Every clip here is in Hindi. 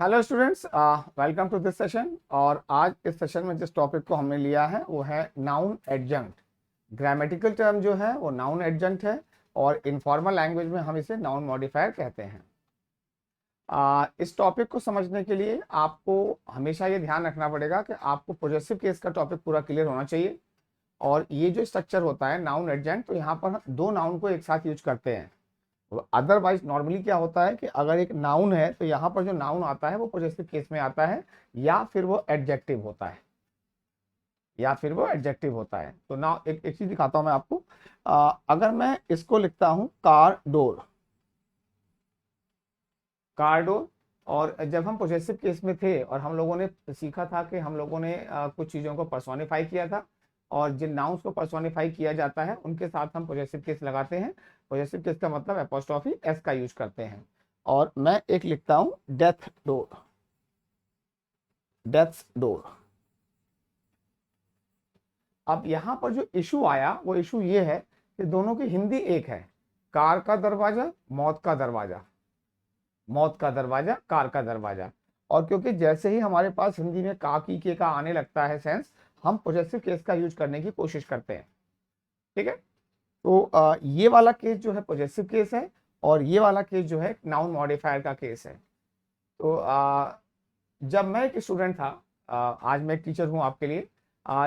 Hello students, welcome to this session. और आज इस सेशन में जिस टॉपिक को हमने लिया है वो है नाउन एडजंक्ट। ग्रामेटिकल टर्म जो है वो नाउन एडजंक्ट है और इनफॉर्मल लैंग्वेज में हम इसे नाउन मॉडिफायर कहते हैं। इस टॉपिक को समझने के लिए आपको हमेशा ये ध्यान रखना पड़ेगा कि आपको पॉजेसिव केस का टॉपिक पूरा क्लियर होना चाहिए। और ये जो स्ट्रक्चर होता है नाउन एडजंक्ट, तो यहाँ पर दो नाउन को एक साथ यूज करते हैं। अदरवाइज नॉर्मली क्या होता है कि अगर एक नाउन है तो यहाँ पर जो नाउन आता है वो पॉजेसिव केस में आता है या फिर वो एडजेक्टिव होता है, तो ना एक चीज दिखाता हूं मैं आपको। अगर मैं इसको लिखता हूं कार डोर, और जब हम पॉजेसिव केस में थे और हम लोगों ने सीखा था कि हम लोगों ने कुछ चीज़ों को पर्सोनिफाई किया था, और जिन नाउन्स को पर्सोनिफाई किया जाता है उनके साथ हम पॉजेसिव केस लगाते हैं। पॉजेसिव केस का मतलब एपोस्ट्रोफी एस का यूज करते हैं। और मैं एक लिखता हूं डेथ्स डोर। अब यहाँ पर जो इशू आया वो इशू ये है कि दोनों की हिंदी एक है। कार का दरवाजा, मौत का दरवाजा, कार का दरवाजा। और क्योंकि जैसे ही हमारे पास हिंदी में का की के का आने लगता है सेंस, हम पॉजेसिव केस का यूज करने की कोशिश करते हैं। ठीक है, तो ये वाला केस जो है पॉजेसिव केस है और ये वाला केस जो है नाउन मॉडिफायर का केस है। तो जब मैं एक स्टूडेंट था, आज मैं एक टीचर हूँ आपके लिए,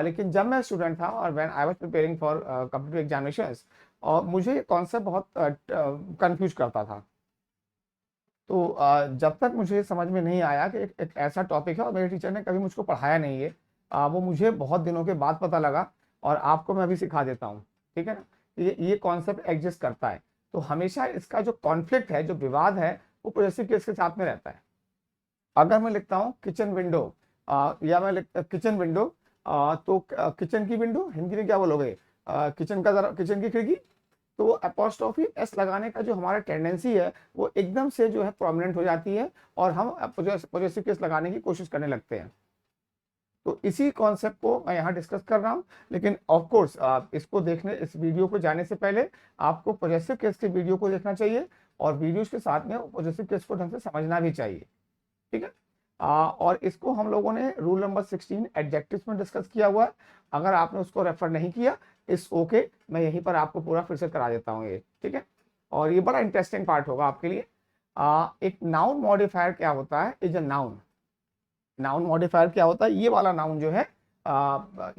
लेकिन जब मैं स्टूडेंट था और when I was preparing for competitive examinations, और मुझे ये कॉन्सेप्ट बहुत कंफ्यूज करता था। तो जब तक मुझे समझ में नहीं आया कि एक ऐसा टॉपिक है और मेरे टीचर ने कभी मुझको पढ़ाया नहीं है, वो मुझे बहुत दिनों के बाद पता लगा, और आपको मैं अभी सिखा देता हूँ। ठीक है ना, ये कॉन्सेप्ट एग्जिस्ट करता है। तो हमेशा इसका जो कॉन्फ्लिक्ट है, जो विवाद है, वो पॉजेसिव केस के साथ में रहता है। अगर मैं लिखता हूँ किचन विंडो, या मैं लिखता किचन विंडो, तो किचन की विंडो हिंदी में क्या बोलोगे? किचन की खिड़की। तो अपोस्ट्रोफी एस लगाने का जो हमारा टेंडेंसी है वो एकदम से जो है प्रोमिनेंट हो जाती है, और हम पॉजेसिव केस लगाने की कोशिश करने लगते हैं। तो इसी कॉन्सेप्ट को मैं यहाँ डिस्कस कर रहा हूँ। लेकिन ऑफ कोर्स इसको देखने, इस वीडियो को जाने से पहले आपको पॉजेसिव केस के वीडियो को देखना चाहिए, और वीडियोस के साथ में पॉजेसिव केस को ढंग से समझना भी चाहिए। ठीक है, और इसको हम लोगों ने रूल नंबर 16 एडजेक्टिव्स में डिस्कस किया हुआ है। अगर आपने उसको रेफर नहीं किया, इस ओके, मैं यहीं पर आपको पूरा फिर से करा देता हूँ ये। ठीक है, और ये बड़ा इंटरेस्टिंग पार्ट होगा आपके लिए। एक नाउन मॉडिफायर क्या होता है? इज अ नाउन मॉडिफायर क्या होता है? ये वाला नाउन जो है,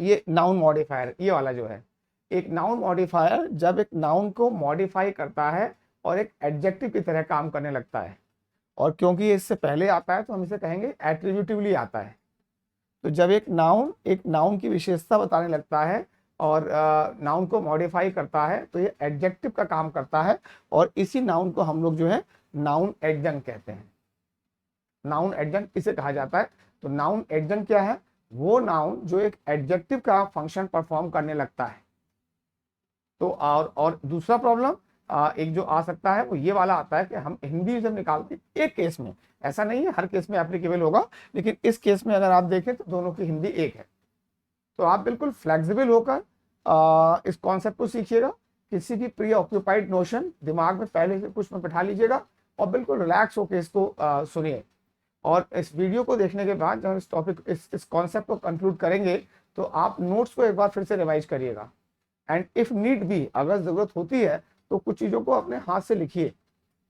ये नाउन मॉडिफायर, ये वाला जो है, एक नाउन मॉडिफायर जब एक नाउन को मॉडिफाई करता है और एक एडजेक्टिव की तरह काम करने लगता है, और क्योंकि ये इससे पहले आता है तो हम इसे कहेंगे एट्रीब्यूटिवली आता है। तो जब एक नाउन की विशेषता बताने लगता है और नाउन को मॉडिफाई करता है, तो ये एडजेक्टिव का काम करता है, और इसी नाउन को हम लोग जो है नाउन एडजंक्ट कहते हैं। नाउन एडजंक्ट इसे कहा जाता है। तो नाउन एडजंक्ट क्या है? वो नाउन जो एक एडजेक्टिव का फंक्शन परफॉर्म करने लगता है। तो और दूसरा प्रॉब्लम एक जो आ सकता है वो ये वाला आता है कि हम हिंदी जब निकालते हैं, एक केस में, ऐसा नहीं है हर केस में एप्लीकेबल होगा, लेकिन इस केस में अगर आप देखें तो दोनों की हिंदी एक है। तो आप बिल्कुल फ्लेक्सिबल होकर इस कॉन्सेप्ट को सीखिएगा। किसी भी प्री ऑक्यूपाइड नोशन दिमाग में पहले से कुछ में बैठा लीजिएगा, और बिल्कुल रिलैक्स होकर इसको सुनिए। और इस वीडियो को देखने के बाद जब इस टॉपिक इस कॉन्सेप्ट को कंक्लूड करेंगे, तो आप नोट्स को एक बार फिर से रिवाइज करिएगा। एंड इफ नीड भी, अगर जरूरत होती है, तो कुछ चीजों को अपने हाथ से लिखिए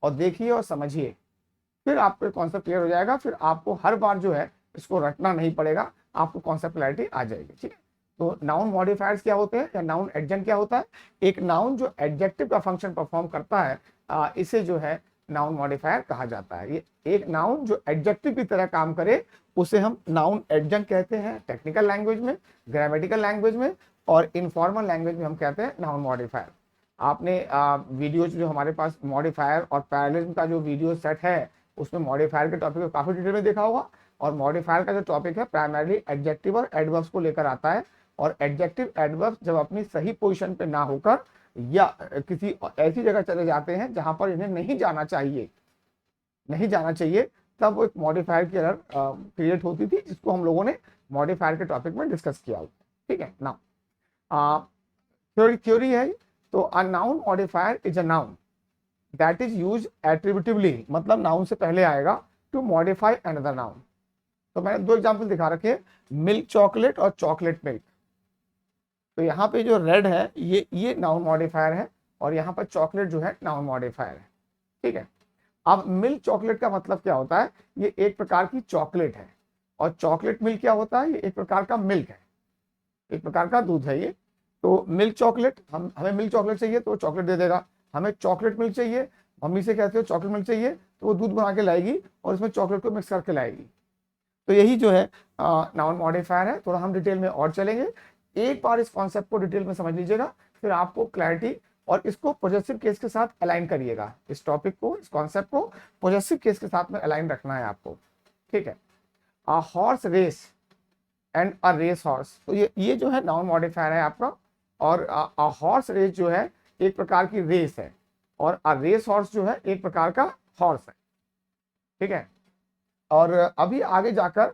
और देखिए और समझिए। फिर आपको कॉन्सेप्ट क्लियर हो जाएगा, फिर आपको हर बार जो है इसको रटना नहीं पड़ेगा, आपको कॉन्सेप्ट क्लैरिटी आ जाएगी। ठीक है, तो नाउन मॉडिफायर्स क्या होते हैं या नाउन एडजेंट क्या होता है? एक नाउन जो एडजेक्टिव का फंक्शन परफॉर्म करता है, इसे जो है नाउन मॉडिफायर कहा जाता है। ये एक नाउन जो एडजेक्टिव की तरह काम करे, उसे हम नाउन एडजेंट कहते हैं टेक्निकल लैंग्वेज में, ग्रामेटिकल लैंग्वेज में, और इनफॉर्मल लैंग्वेज में हम कहते हैं नाउन मॉडिफायर। आपने वीडियोज जो हमारे पास मॉडिफायर और पैरेललिज्म का जो वीडियो सेट है, उसमें मॉडिफायर के टॉपिक को काफी डिटेल में देखा होगा। और मॉडिफायर का जो टॉपिक है प्राइमरली एडजेक्टिव और एडवर्ब्स को लेकर आता है, और एडजेक्टिव एडवर्ब्स जब अपनी सही पोजीशन पे ना होकर या किसी ऐसी जगह चले जाते हैं जहां पर इन्हें नहीं जाना चाहिए, तब वो एक मॉडिफायर की एरर क्रिएट होती थी, जिसको हम लोगों ने मॉडिफायर के टॉपिक में डिस्कस किया हुआ। ठीक है ना, थ्योरी है। तो a noun modifier is a noun that is use attributively, मतलब नाउन से पहले आएगा, टू मॉडिफाई अनदर नाउन। तो मैंने दो एग्जांपल दिखा रखे, मिल्क चॉकलेट और चॉकलेट मिल्क। तो यहाँ पे जो रेड है ये नाउन मॉडिफायर है, और यहाँ पर चॉकलेट जो है नाउन मॉडिफायर है। ठीक है, अब मिल्क चॉकलेट का मतलब क्या होता है, ये एक प्रकार की चॉकलेट है, और चॉकलेट मिल्क क्या होता है, ये एक प्रकार का मिल्क है, एक प्रकार का दूध है ये। तो मिल्क चॉकलेट, हमें मिल्क चॉकलेट चाहिए तो चॉकलेट दे देगा, हमें चॉकलेट मिल्क चाहिए, मम्मी से कहते हो चॉकलेट मिल्क चाहिए, तो वो दूध बना के लाएगी और इसमें चॉकलेट को मिक्स करके लाएगी। तो यही जो है नाउन मॉडिफायर है। थोड़ा हम डिटेल में और चलेंगे, एक बार इस कॉन्सेप्ट को डिटेल में समझ लीजिएगा, फिर आपको क्लैरिटी, और इसको पॉजिटिव केस के साथ अलाइन करिएगा। इस टॉपिक को, इस कॉन्सेप्ट को पॉजिटिव केस के साथ में अलाइन रखना है आपको। ठीक है, a horse race and a race horse, तो ये जो है नाउन मॉडिफायर है आपका। और अ हॉर्स रेस जो है एक प्रकार की रेस है, और अ रेस हॉर्स जो है एक प्रकार का हॉर्स है। ठीक है, और अभी आगे जाकर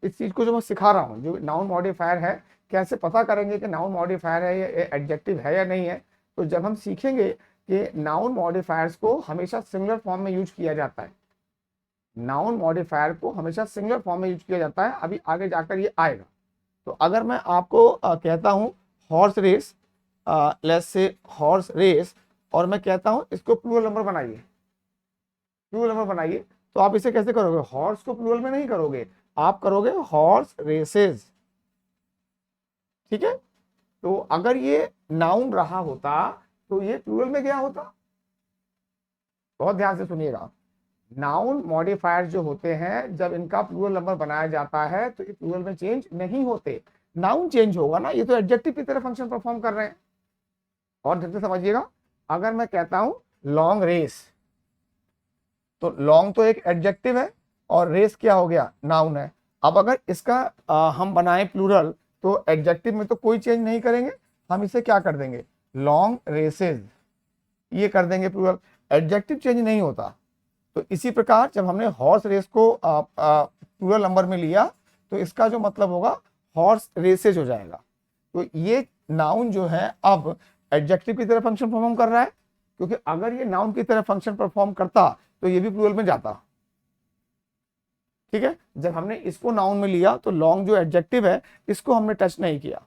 इस चीज को जो मैं सिखा रहा हूँ, जो नाउन मॉडिफायर है, कैसे पता करेंगे कि नाउन मॉडिफायर है या एडजेक्टिव है या नहीं है। तो जब हम सीखेंगे कि नाउन मॉडिफायर्स को हमेशा सिंगुलर फॉर्म में यूज किया जाता है, नाउन मॉडिफायर को हमेशा सिंगुलर फॉर्म में यूज किया जाता है, अभी आगे जाकर ये आएगा। तो अगर मैं आपको कहता हूँ horse race, let's say horse race, और मैं कहता हूँ इसको प्लूरल नंबर बनाइए, प्लूरल नंबर बनाइए, तो आप इसे कैसे करोगे, हॉर्स को प्लूरल में नहीं करोगे, आप करोगे हॉर्स रेसेस। ठीक है, तो अगर ये नाउन रहा होता तो ये प्लूरल में गया होता। बहुत ध्यान से सुनिएगा, नाउन मॉडिफायर जो होते हैं जब इनका प्लूरल नंबर बनाया जाता है तो ये प्लूरल में चेंज नहीं होते, नाउन चेंज होगा ना, ये तो एडजेक्टिव की तरह फंक्शन परफॉर्म कर रहे हैं। और ढंग से समझिएगा, अगर मैं कहता हूं लॉन्ग रेस, तो लॉन्ग तो एक एडजेक्टिव है और रेस क्या हो गया, नाउन है। अब अगर इसका हम बनाएं प्लूरल, तो एडजेक्टिव में तो कोई चेंज नहीं करेंगे, हम इसे क्या कर देंगे, लॉन्ग रेसेस, ये कर देंगे प्लूरल, एडजेक्टिव चेंज नहीं होता। तो इसी प्रकार जब हमने हॉर्स रेस को प्लूरल नंबर में लिया, तो इसका जो मतलब होगा हॉर्स रेसेज हो जाएगा। तो ये नाउन जो है अब एडजेक्टिव की तरह फंक्शन परफॉर्म कर रहा है, क्योंकि अगर ये नाउन की तरह फंक्शन परफॉर्म करता तो ये भी प्लूरल में जाता। ठीक है, जब हमने इसको नाउन में लिया तो लॉन्ग जो एडजेक्टिव है इसको हमने टच नहीं किया।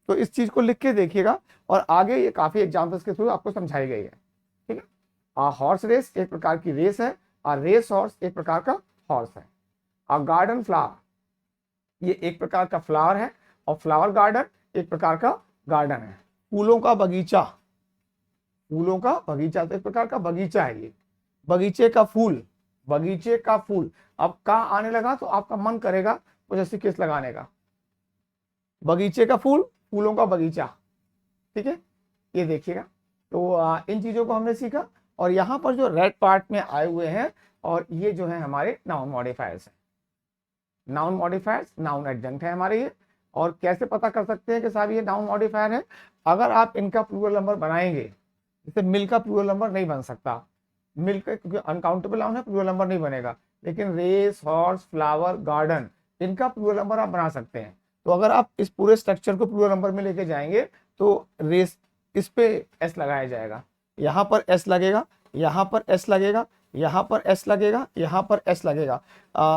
तो इस चीज को लिख के देखिएगा, और आगे ये काफी एग्जांपल्स के थ्रू आपको समझाई गई है। ठीक है, हॉर्स रेस एक प्रकार की रेस है, और रेस हॉर्स एक प्रकार का हॉर्स है। गार्डन फ्लावर, ये एक प्रकार का फ्लावर है, और फ्लावर गार्डन एक प्रकार का गार्डन है। फूलों का बगीचा, फूलों का बगीचा तो एक प्रकार का बगीचा है ये, बगीचे का फूल, बगीचे का फूल। अब का आने लगा तो आपका मन करेगा पॉजिटिव केस लगाने का, बगीचे का फूल, फूलों का बगीचा। ठीक है, ये देखिएगा। तो इन चीजों को हमने सीखा, और यहाँ पर जो रेड पार्ट में आए हुए हैं, और ये जो है हमारे नाउन मॉडिफायर्स हैं। नाउन मॉडिफायर्स, नाउन एडजंक्ट है हमारे ये। और कैसे पता कर सकते हैं कि साहब ये नाउन मॉडिफायर है, अगर आप इनका प्लूरल नंबर बनाएंगे, जैसे मिल्क का प्लूरल नंबर नहीं बन सकता, मिल्क क्योंकि अनकाउंटेबल नाउन है, प्लूरल नंबर नहीं बनेगा, लेकिन रेस, हॉर्स, फ्लावर, गार्डन, इनका प्लूरल नंबर आप बना सकते हैं। तो अगर आप इस पूरे स्ट्रक्चर को प्लूरल नंबर में लेके जाएंगे, तो रेस, इस पे एस लगाया जाएगा, यहाँ पर एस लगेगा, यहाँ पर एस लगेगा, यहाँ पर एस लगेगा, यहाँ पर एस लगेगा।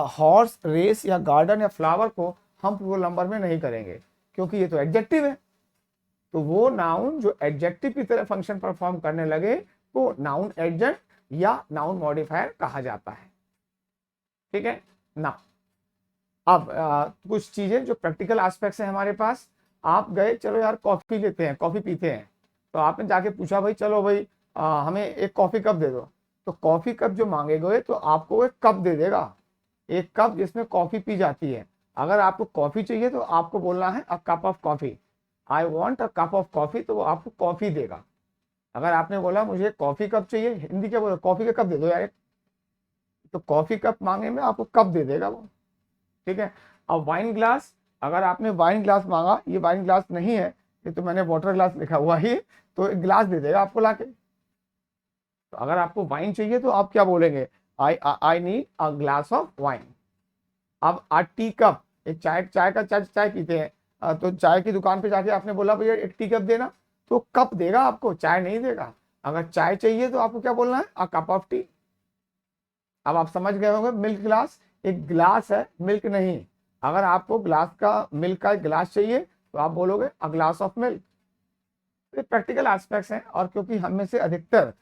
हॉर्स, रेस या गार्डन या फ्लावर को हम प्लूरल नंबर में नहीं करेंगे, क्योंकि ये तो एडजेक्टिव है। तो वो नाउन जो एडजेक्टिव की तरह फंक्शन परफॉर्म करने लगे तो नाउन एडजंक्ट या नाउन मॉडिफायर कहा जाता है। ठीक है ना। अब कुछ चीजें जो प्रैक्टिकल एस्पेक्ट्स हैं हमारे पास, आप गए, चलो यार कॉफी लेते हैं, कॉफी पीते हैं, तो आपने जाके पूछा भाई चलो भाई हमें एक कॉफी कप दे दो, तो कॉफी कप जो मांगे गए तो आपको एक कप दे देगा, एक कप जिसमें कॉफी पी जाती है। अगर आपको कॉफी चाहिए तो आपको बोलना है a cup of coffee, I want a cup of coffee, तो वो आपको कॉफी देगा। अगर आपने बोला मुझे कॉफी कप चाहिए, हिंदी क्या बोलो, कॉफी का कप दे दो यार, तो कॉफी कप मांगे में आपको कप दे देगा वो। ठीक है, अब वाइन ग्लास, अगर आपने वाइन ग्लास मांगा, ये वाइन ग्लास नहीं है, ये तो मैंने वाटर ग्लास लिखा हुआ है, तो एक ग्लास दे देगा आपको लाके। तो अगर आपको वाइन चाहिए तो आप क्या बोलेंगे, I need a glass of wine. अब आ टी कप, एक चाय पीते हैं, तो चाय की दुकान पे जाके आपने बोला भैया एक टी कप देना, तो कप देगा आपको, चाय नहीं देगा। अगर चाय चाहिए तो आपको क्या बोलना है, अ कप ऑफ टी। अब आप समझ गए होंगे, मिल्क ग्लास एक गिलास है, मिल्क नहीं। अगर आपको ग्लास का मिल्क का गिलास चाहिए तो आप बोलोगे अ ग्लास ऑफ मिल्क। ये प्रैक्टिकल एस्पेक्ट्स हैं, और क्योंकि हम में से अधिकतर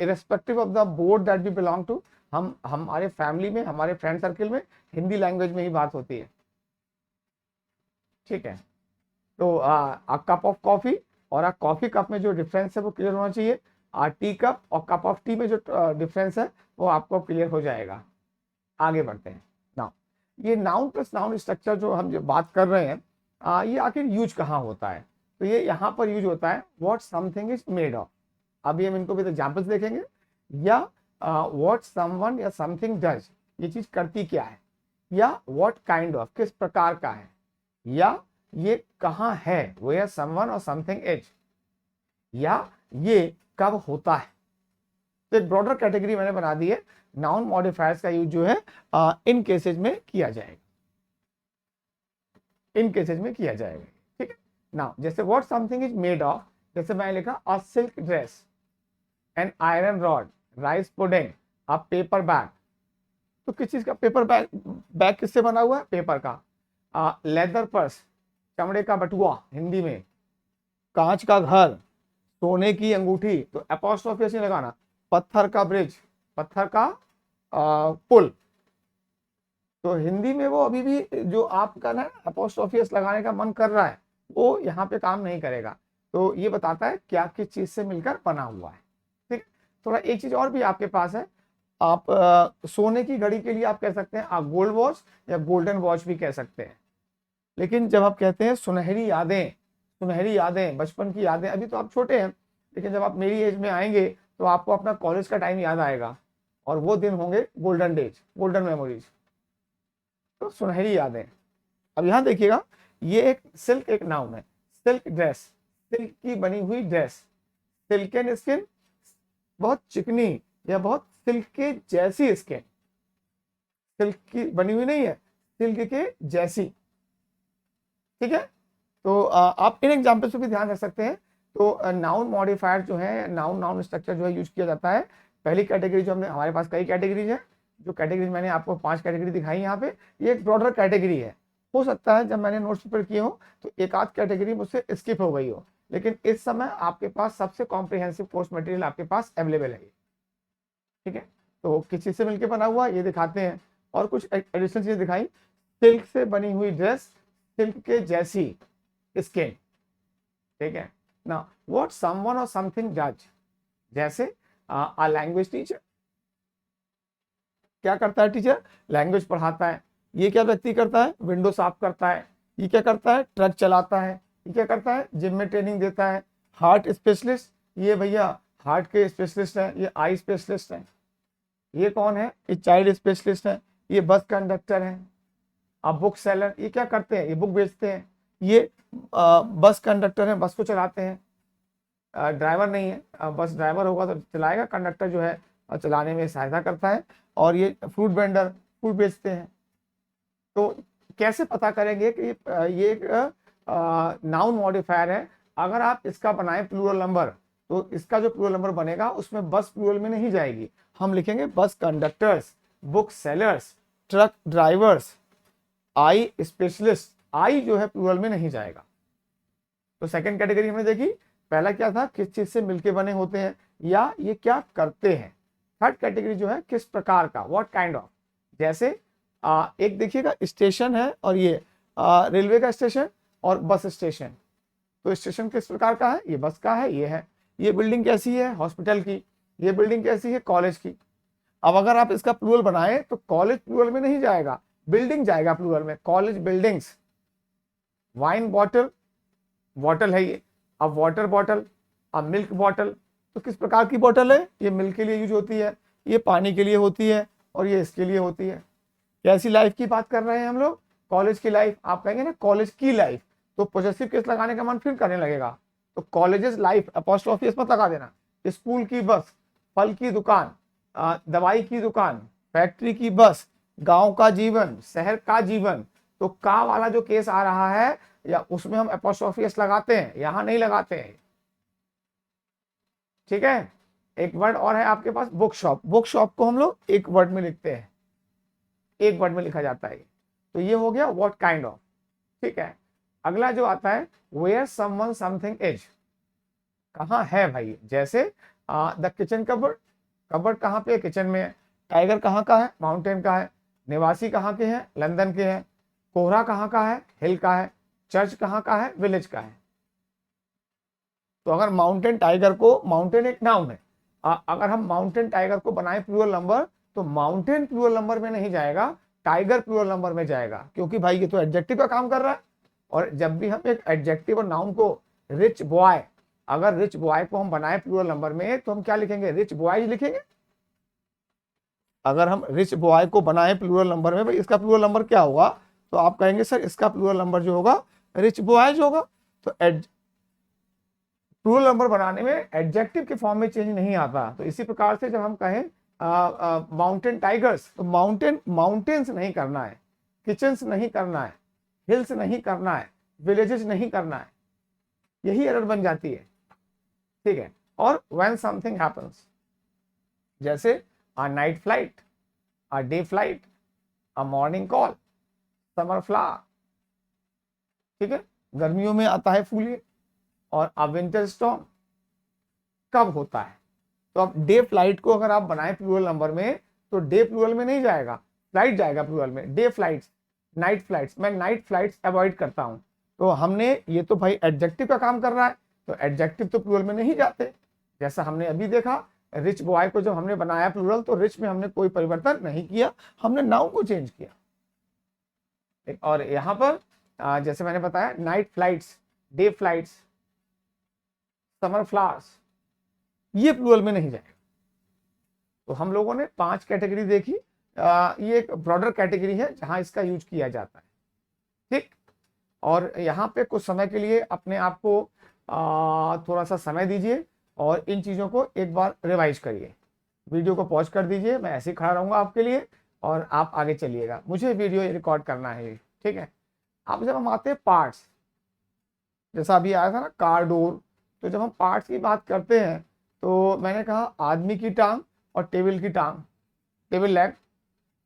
irrespective of the board that we belong to, हम हमारे फैमिली में, हमारे फ्रेंड सर्किल में हिंदी लैंग्वेज में ही बात होती है। ठीक है, तो अ कप ऑफ कॉफी और अ कॉफी कप में जो डिफरेंस है वो क्लियर होना चाहिए। टी कप और कप ऑफ टी में जो डिफरेंस है वो आपको क्लियर हो जाएगा। आगे बढ़ते हैं। नाउ ये नाउन प्लस नाउन स्ट्रक्चर जो हम जो बात कर रहे हैं, ये आखिर यूज कहाँ होता है? तो ये यहाँ पर यूज होता है what something is made of. अभी हम इनको भी एग्जाम्पल्स देखेंगे। या व्हाट समवन या समथिंग डज, ये चीज करती क्या है। या व्हाट काइंड ऑफ, किस प्रकार का है। या ये कहाँ है, वेयर समवन और समथिंग इज। या ये कब होता है। तो एक ब्रॉडर कैटेगरी मैंने बना दी है। नाउन मॉडिफायर्स का यूज जो है इन केसेज में किया जाएगा, इन केसेज में किया जाएगा। ठीक है ना, जैसे what something is made of, जैसे मैंने लिखा a silk dress, an iron rod, rice pudding, a paper bag. तो किस चीज का पेपर बैग? बैग किससे बना हुआ है? पेपर का। लेदर पर्स, चमड़े का बटुआ हिंदी में। कांच का घर, सोने की अंगूठी, तो अपॉस्ट्रोफी ऐसे लगाना। पत्थर का ब्रिज, पत्थर का पुल। तो हिंदी में वो अभी भी जो आपका ना अपॉस्ट्रोफियस लगाने का मन कर रहा है वो यहाँ पे काम नहीं करेगा। तो ये बताता है क्या किस चीज से मिलकर बना हुआ है। ठीक। थोड़ा एक चीज और भी आपके पास है। आप सोने की घड़ी के लिए आप कह सकते हैं आप गोल्ड वॉच या गोल्डन वॉच भी कह सकते हैं। लेकिन जब आप कहते हैं सुनहरी यादें, सुनहरी यादें, बचपन की यादें, अभी तो आप छोटे हैं, लेकिन जब आप मेरी एज में आएंगे तो आपको अपना कॉलेज का टाइम याद आएगा और वो दिन होंगे गोल्डन डेज, गोल्डन मेमोरीज। तो सुनहरी यादें। अब यहां देखिएगा, ये एक सिल्क एक नाउन है। सिल्क ड्रेस, सिल्क की बनी हुई ड्रेस। सिल्कन स्किन, बहुत चिकनी या बहुत सिल्क के जैसी स्किन। सिल्क की बनी हुई नहीं है, सिल्क के जैसी। ठीक है, तो आप इन एग्जाम्पल्स पे भी ध्यान रख सकते हैं। तो नाउन मॉडिफायर जो है, नाउन नाउन स्ट्रक्चर जो है यूज किया जाता है। पहली कैटेगरी जो हमने, हमारे पास कई कैटेगरीज है, जो कैटेगरी मैंने आपको 5 कैटेगरी दिखाई यहाँ पे, ये एक ब्रॉडर कैटेगरी है। हो सकता है जब मैंने नोट्स प्रिपेयर किए हो तो एक आध कैटेगरी मुझसे स्किप हो गई हो, लेकिन इस समय आपके पास सबसे कॉम्प्रिहेंसिव कोर्स मटेरियल आपके पास अवेलेबल है। ठीक है, तो किस चीज से मिलकर बना हुआ ये दिखाते हैं, और कुछ एडिशनल चीज दिखाई। सिल्क से बनी हुई ड्रेस, सिल्क के जैसी स्किन। ठीक है ना, व्हाट समवन और समथिंग डज, जैसे अ लैंग्वेज टीचर क्या करता है? टीचर लैंग्वेज पढ़ाता है। ये क्या व्यक्ति करता है? विंडो साफ करता है। ये क्या करता है? ट्रक चलाता है। ये क्या करता है? जिम में ट्रेनिंग देता है। हार्ट स्पेशलिस्ट, ये भैया हार्ट के स्पेशलिस्ट हैं। ये आई स्पेशलिस्ट हैं। ये कौन है? ये चाइल्ड स्पेशलिस्ट है। ये बस कंडक्टर है। अब बुक सेलर, ये क्या करते हैं? ये बुक बेचते हैं। ये बस कंडक्टर है, बस को चलाते हैं। ड्राइवर नहीं है, बस ड्राइवर होगा तो चलाएगा, कंडक्टर जो है चलाने में सहायता करता है। और ये फ्रूट वेंडर, फ्रूट बेचते हैं। तो कैसे पता करेंगे कि ये एक नाउन मॉडिफायर है? अगर आप इसका बनाएं प्लूरल नंबर, तो इसका जो प्लूरल नंबर बनेगा उसमें बस प्लूरल में नहीं जाएगी। हम लिखेंगे bus conductors, book sellers, truck drivers, eye specialist. Eye जो है प्लूरल में नहीं जाएगा। तो सेकंड कैटेगरी हमने देखी। पहला क्या था? किस चीज से मिलके बने होते हैं, या ये क्या करते हैं। थर्ड कैटेगरी जो है किस प्रकार का, व्हाट काइंड ऑफ। जैसे एक देखिएगा स्टेशन है, और ये रेलवे का स्टेशन और बस स्टेशन। तो स्टेशन किस प्रकार का है? ये बस का है, ये है। ये बिल्डिंग कैसी है? हॉस्पिटल की। ये बिल्डिंग कैसी है? कॉलेज की। अब अगर आप इसका प्लूरल बनाए तो कॉलेज प्लूरल में नहीं जाएगा, बिल्डिंग जाएगा प्लूरल में। College buildings. Wine bottle, bottle है ये। अब वाटर बॉटल, अब मिल्क बॉटल। तो किस प्रकार की बॉटल है? ये मिल्क के लिए यूज होती है, ये पानी के लिए होती है, और ये इसके लिए होती है। कैसी लाइफ की बात कर रहे हैं हम लोग? कॉलेज की लाइफ। आप कहेंगे ना कॉलेज की लाइफ, तो पॉजेसिव केस लगाने का मन फिर करने लगेगा। तो कॉलेजेस लाइफ अपॉस्ट्रोफी मत लगा देना। स्कूल की बस, फल की दुकान, दवाई की दुकान, फैक्ट्री की बस, गांव का जीवन, शहर का जीवन। तो का वाला जो केस आ रहा है, या उसमें हम अपॉस्ट्रोफी लगाते हैं, यहां नहीं लगाते हैं। ठीक है, एक वर्ड और है आपके पास बुक शॉप। बुक शॉप को हम लोग एक वर्ड में लिखते हैं, एक वर्ड में लिखा जाता है। तो ये हो गया व्हाट काइंड ऑफ। ठीक है, अगला जो आता है वेयर समवन समथिंग इज, कहाँ है भाई, जैसे द किचन कबर्ड। कबर्ड कहाँ पे है, किचन में है। टाइगर कहाँ का है, माउंटेन का है। निवासी कहाँ के हैं, लंदन के हैं। कोहरा कहाँ का है, हिल का है। चर्च कहाँ का है, विलेज का है। तो अगर माउंटेन टाइगर को, माउंटेन एक नाउन है, अगर हम माउंटेन टाइगर को बनाए प्लूरल नंबर, तो माउंटेन प्लूरल नंबर में नहीं जाएगा, टाइगर प्लूरल नंबर में जाएगा, क्योंकि भाई ये तो एडजेक्टिव का काम कर रहा है। और जब भी हम एक एडजेक्टिव और नाउन को, रिच बॉय, अगर रिच बॉय को हम बनाए प्लूरल नंबर में, तो हम क्या लिखेंगे, रिच बॉयज लिखेंगे। अगर हम रिच बॉय को बनाए प्लूरल नंबर में, भाई इसका प्लूरल नंबर क्या होगा, तो आप कहेंगे सर इसका प्लूरल नंबर जो होगा रिच बॉयज होगा। तो प्लूरल नंबर बनाने में एडजेक्टिव के फॉर्म में चेंज नहीं आता। तो इसी प्रकार से जब हम कहें माउंटेन टाइगर्स, तो माउंटेन, माउंटेन्स नहीं करना है, किचन्स नहीं करना है, हिल्स नहीं करना है, विलेजेस नहीं करना है, यही एरर बन जाती है। ठीक है, और व्हेन समथिंग हैपेंस, जैसे a night flight, a day flight, a morning call, summer flower. ठीक है, गर्मियों में आता है फूलिए। और अ विंटर स्टॉर्म कब होता है, तो अब डे फ्लाइट को अगर आप बनाए प्लूरल नंबर में, तो डे प्लूरल में नहीं जाएगा, फ्लाइट जाएगा प्लूरल में। डे फ्लाइट्स, नाइट फ्लाइट्स, मैं नाइट फ्लाइट्स अवॉइड करता हूं। तो हमने, ये तो भाई एडजेक्टिव का काम कर रहा है, तो एडजेक्टिव तो प्लूरल में नहीं जाते। जैसा हमने अभी देखा, रिच बॉय को जब हमने बनाया प्लूरल, तो रिच में हमने कोई परिवर्तन नहीं किया, हमने नाउन को चेंज किया। और यहां पर जैसे मैंने बताया, night flights, day flights, summer flowers, ये प्लूरल में नहीं जाएगा। तो हम लोगों ने 5 कैटेगरी देखी। ये एक ब्रॉडर कैटेगरी है जहां इसका यूज किया जाता है। ठीक, और यहाँ पे कुछ समय के लिए अपने आप को थोड़ा सा समय दीजिए और इन चीज़ों को एक बार रिवाइज करिए। वीडियो को पॉज कर दीजिए, मैं ऐसे ही खड़ा रहूँगा आपके लिए और आप आगे चलिएगा, मुझे वीडियो रिकॉर्ड करना है। ठीक है, अब जब हम आते हैं पार्ट्स, जैसा अभी आया था ना कार डोर, तो जब हम पार्ट्स की बात करते हैं, तो मैंने कहा आदमी की टांग और टेबल की टांग, टेबल लेग।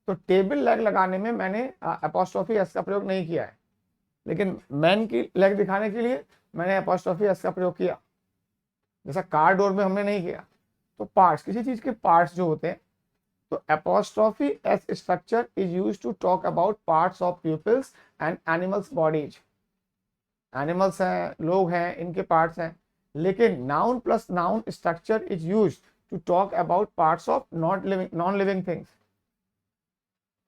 तो टेबल लेग लगाने में मैंने अपॉस्ट्रोफी एस का प्रयोग नहीं किया है, लेकिन मैन की लेग दिखाने के लिए मैंने अपॉस्ट्रोफी एस का प्रयोग किया, जैसा कार डोर में हमने नहीं किया। तो पार्ट्स, किसी चीज के पार्ट्स जो होते हैं, तो apostrophe S structure is used to talk about parts of people's and animals bodies. Animals हैं, लोग हैं, इनके पार्ट्स हैं। लेकिन noun plus noun structure is used to talk about parts of non living things.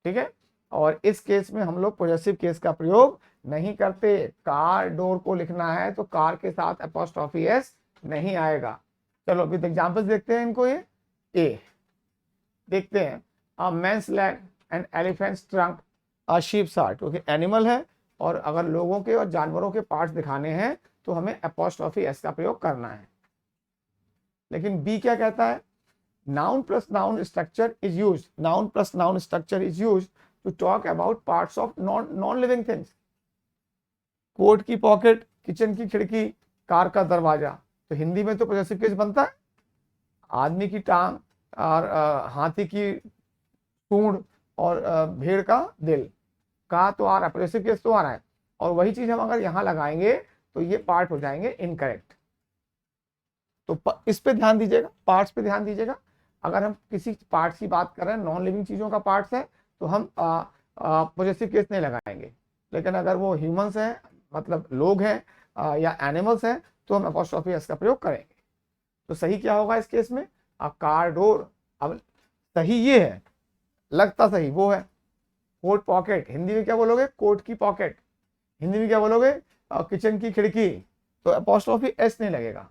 ठीक है, और इस केस में हम लोग पॉजेसिव केस का प्रयोग नहीं करते। कार डोर को लिखना है तो कार के साथ अपॉस्ट्रोफी एस नहीं आएगा। चलो अभी एग्जांपल्स देखते हैं इनको। ये ए देखते हैं, a man's leg and elephants trunk, a sheeps heart, क्योंकि एनिमल है और अगर लोगों के और जानवरों के पार्ट्स दिखाने हैं तो हमें अपॉस्ट्रोफी एस का प्रयोग करना है। लेकिन बी क्या कहता है, noun plus noun structure is used, noun plus noun structure is used to talk about parts of non living things। Coat की पॉकेट, किचन की खिड़की, कार का दरवाजा, तो हिंदी में तो पॉजेसिव केस बनता है। आदमी की टांग और हाथी की सूंड और भेड़ का दिल का तो आ रहा है, पॉजेसिव केस तो आ रहा है। और वही चीज हम अगर यहाँ लगाएंगे तो ये पार्ट हो जाएंगे इनकरेक्ट। तो इस पे ध्यान दीजिएगा, पार्ट्स पे ध्यान दीजिएगा। अगर हम किसी पार्ट्स की बात कर रहे हैं, नॉन लिविंग चीजों का पार्ट्स है, तो हम पॉजेसिव केस नहीं लगाएंगे। लेकिन अगर वो ह्यूमंस हैं, मतलब लोग हैं या एनिमल्स हैं, तो हम अपॉस्ट्रोफी एस का प्रयोग करेंगे। तो सही क्या होगा इस केस में, कार डोर। अब सही ये है, लगता सही वो है। कोट पॉकेट, हिंदी में क्या बोलोगे, कोट की पॉकेट। हिंदी में क्या बोलोगे, किचन की खिड़की, तो अपॉस्ट्रोफी एस नहीं लगेगा।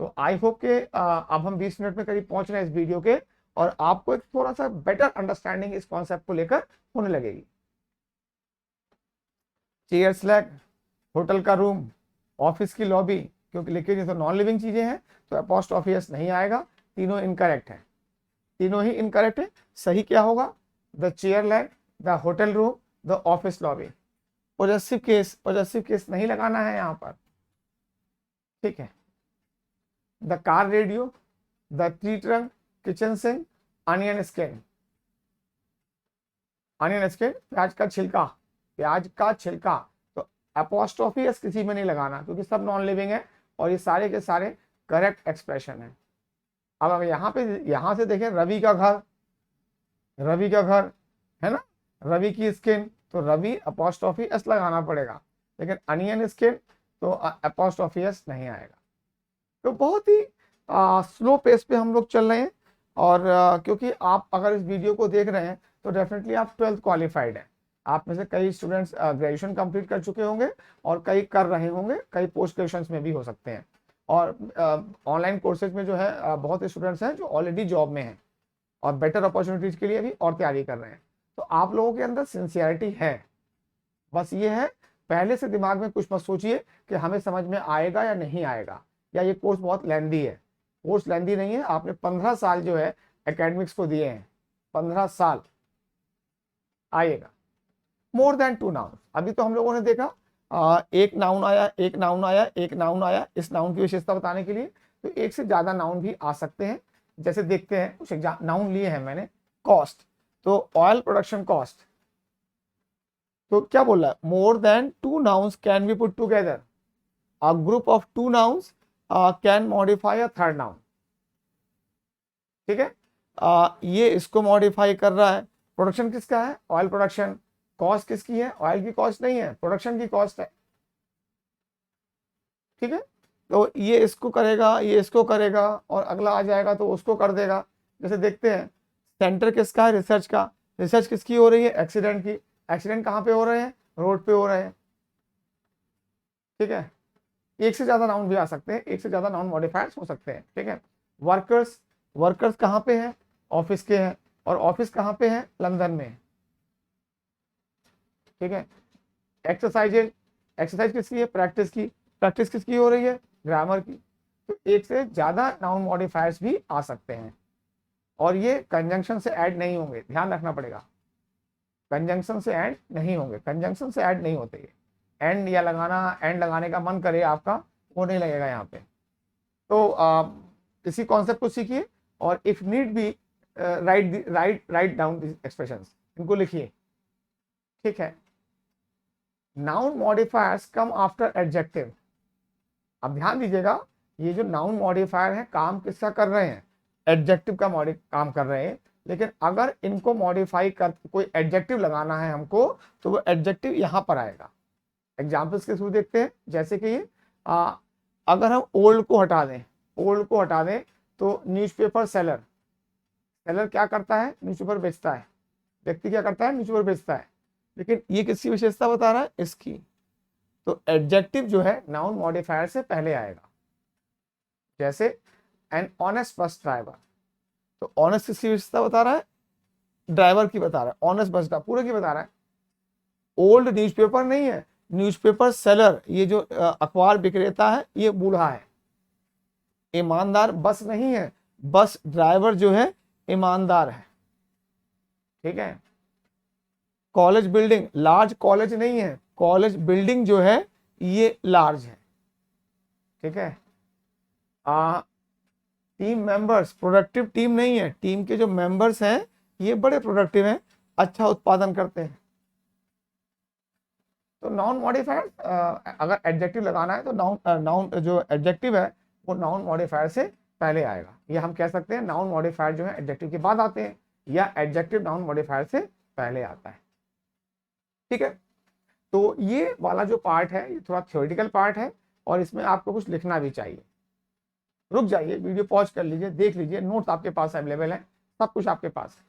तो आई होप के अब हम 20 मिनट में करीब पहुंच रहे हैं इस वीडियो के, और आपको एक थोड़ा सा बेटर अंडरस्टैंडिंग इस कॉन्सेप्ट को लेकर होने लगेगी। चेयर्स लेग, होटल का रूम, ऑफिस की लॉबी, क्योंकि लिखिए तो नॉन लिविंग चीजें हैं तो अपॉस्ट्रोफी एस नहीं आएगा। तीनों इनकरेक्ट है, तीनों ही इनकरेक्ट है। सही क्या होगा, the chair leg, the hotel room, the office lobby. Possessive case नहीं लगाना है यहाँ पर। ठीक है, the car radio, the tree trunk, kitchen sink, onion skin. Onion skin प्याज का छिलका, प्याज का छिलका। तो अपोस्ट्रोफी एस किसी में नहीं लगाना क्योंकि सब नॉन लिविंग है और ये सारे के सारे करेक्ट एक्सप्रेशन है। अब अगर यहां से देखें रवि का घर, रवि का घर है ना, रवि की स्किन, तो रवि अपोस्ट्रोफी एस लगाना पड़ेगा, लेकिन अनियन स्किन तो अपोस्ट्रोफी एस नहीं आएगा। तो बहुत ही स्लो पेस पे हम लोग चल रहे हैं। और क्योंकि आप अगर इस वीडियो को देख रहे हैं तो डेफिनेटली आप 12th क्वालिफाइड हैं। आप में से कई स्टूडेंट्स ग्रेजुएशन कंप्लीट कर चुके होंगे और कई कर रहे होंगे, कई पोस्ट ग्रेजुएशन में भी हो सकते हैं। और ऑनलाइन कोर्सेज में जो है बहुत स्टूडेंट्स हैं जो ऑलरेडी जॉब में हैं और बेटर अपॉर्चुनिटीज के लिए भी और तैयारी कर रहे हैं। तो आप लोगों के अंदर सिंसियरिटी है, बस ये है पहले से दिमाग में कुछ मत सोचिए कि हमें समझ में आएगा या नहीं आएगा, या ये कोर्स बहुत लेंदी है। कोर्स लेंदी नहीं है, आपने 15 साल जो है एकेडमिक्स को दिए हैं, 15 साल आएगा। मोर देन 2 नाउन, अभी तो हम लोगों ने देखा एक नाउन आया, एक नाउन आया, एक नाउन आया, इस नाउन की विशेषता बताने के लिए। तो एक से ज्यादा नाउन भी आ सकते हैं। जैसे देखते हैं कुछ नाउन लिए हैं मैंने। कॉस्ट, तो ऑयल प्रोडक्शन कॉस्ट, तो क्या बोल रहा है, more than 2 nouns can be put together, a group of 2 nouns can modify a third noun. ठीक है, ये इसको मॉडिफाई कर रहा है। प्रोडक्शन किसका है, ऑयल प्रोडक्शन। कॉस्ट किसकी है, ऑयल की कॉस्ट नहीं है, प्रोडक्शन की कॉस्ट है। ठीक है, तो ये इसको करेगा, ये इसको करेगा, और अगला आ जाएगा तो उसको कर देगा। जैसे देखते हैं सेंटर किसका है, रिसर्च का। रिसर्च किसकी हो रही है, एक्सीडेंट की। एक्सीडेंट कहाँ पे हो रहे हैं, रोड पे हो रहे हैं। ठीक है, एक से ज्यादा नाउन भी आ सकते हैं, एक से ज्यादा नाउन मॉडिफायर्स हो सकते हैं। ठीक है, वर्कर्स, वर्कर्स कहाँ पे हैं, ऑफिस के हैं, और ऑफिस कहाँ पे है, लंदन में। ठीक है, एक्सरसाइजेज, एक्सरसाइज किसकी है, प्रैक्टिस की। प्रैक्टिस किसकी हो रही है, ग्रामर की। तो एक से ज्यादा नाउन मॉडिफायर्स भी आ सकते हैं, और ये कंजंक्शन से ऐड नहीं होंगे, ध्यान रखना पड़ेगा। कंजंक्शन से ऐड नहीं होंगे, कंजंक्शन से ऐड नहीं होते ये। एंड या लगाना, एंड लगाने का मन करे आपका, वो नहीं लगेगा यहाँ पे। तो इसी कॉन्सेप्ट को सीखिए, और if need be write down this expressions, इनको लिखिए। ठीक है, noun modifiers come after adjective. अब ध्यान दीजिएगा, ये जो नाउन मॉडिफायर है काम किसका कर रहे हैं, एडजेक्टिव का काम कर रहे हैं। लेकिन अगर इनको मॉडिफाई कर कोई एडजेक्टिव लगाना है हमको, तो वो एडजेक्टिव यहां पर आएगा। एग्जाम्पल्स के थ्रू देखते हैं। जैसे कि अगर हम ओल्ड को हटा दें, ओल्ड को हटा दें, तो न्यूज़पेपर सेलर, सेलर क्या करता है, न्यूज़पेपर बेचता है। व्यक्ति क्या करता है, न्यूज़पेपर बेचता है। लेकिन ये किसकी विशेषता बता रहा है, इसकी। तो एडजेक्टिव जो है नाउन मॉडिफायर से पहले आएगा। जैसे एन ऑनेस्ट बस ड्राइवर, तो ऑनेस्ट किसकी विशेषता बता रहा है, ड्राइवर की बता रहा है। ऑनेस्ट बस ड्राइवर पूरे की बता रहा है। ओल्ड न्यूज़पेपर नहीं है, न्यूज़पेपर सेलर, ये जो अखबार विक्रेता है ये बूढ़ा है। ईमानदार बस नहीं है, बस ड्राइवर जो है ईमानदार है। ठीक है, कॉलेज बिल्डिंग, लार्ज कॉलेज नहीं है, कॉलेज बिल्डिंग जो है ये लार्ज है। ठीक है, टीम मेंबर्स, प्रोडक्टिव टीम नहीं है, टीम के जो मेंबर्स हैं ये बड़े प्रोडक्टिव हैं, अच्छा उत्पादन करते हैं। तो नाउन मॉडिफायर अगर एडजेक्टिव लगाना है तो नाउन जो एडजेक्टिव है वो नाउन मॉडिफायर से पहले आएगा। ये हम कह सकते हैं नाउन मॉडिफायर जो है एडजेक्टिव के बाद आते हैं, या एडजेक्टिव नाउन मॉडिफायर से पहले आता है। ठीक है, तो ये वाला जो पार्ट है ये थोड़ा थ्योरेटिकल पार्ट है, और इसमें आपको कुछ लिखना भी चाहिए। रुक जाइए, वीडियो पॉज कर लीजिए, देख लीजिए, नोट्स आपके पास अवेलेबल है, सब कुछ आपके पास है।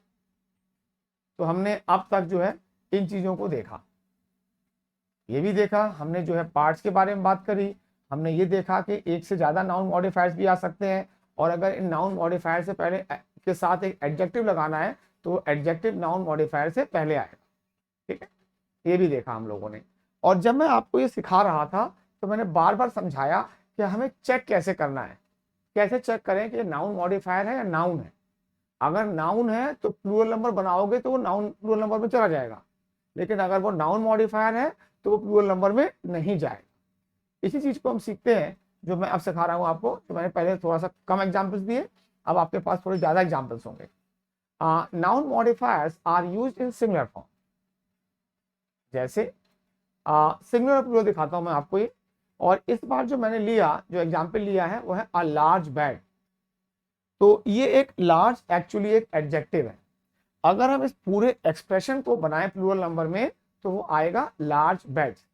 तो हमने अब तक जो है इन चीजों को देखा, ये भी देखा हमने जो है पार्ट्स के बारे में बात करी। हमने ये देखा कि एक से ज्यादा नाउन मॉडिफायर्स भी आ सकते हैं, और अगर इन नाउन मॉडिफायर से पहले के साथ एक एडजेक्टिव लगाना है तो एडजेक्टिव नाउन मॉडिफायर से पहले आएगा। ठीक है, ये भी देखा हम लोगों ने। और जब मैं आपको ये सिखा रहा था तो मैंने बार बार समझाया कि हमें चेक कैसे करना है, कैसे चेक करें कि नाउन मॉडिफायर है या नाउन है। अगर नाउन है तो प्लूरल नंबर बनाओगे तो वो नाउन प्लूरल नंबर में चला जाएगा, लेकिन अगर वो नाउन मॉडिफायर है तो वो प्लूरल नंबर में नहीं जाएगा। इसी चीज को हम सीखते हैं जो मैं अब सिखा रहा हूँ आपको। तो मैंने पहले थोड़ा सा कम एग्जाम्पल्स दिए, अब आपके पास थोड़े ज्यादा एग्जाम्पल्स होंगे। Noun modifiers are used in singular form. जैसे सिंगुलर प्लूरल दिखाता हूं मैं आपको ये, और इस बार जो मैंने लिया, जो एग्जाम्पल लिया है वो है अ लार्ज बैग। तो ये एक लार्ज एक्चुअली एक एडजेक्टिव है। अगर हम इस पूरे एक्सप्रेशन को बनाए प्लूरल नंबर में तो वो आएगा लार्ज बैग्स।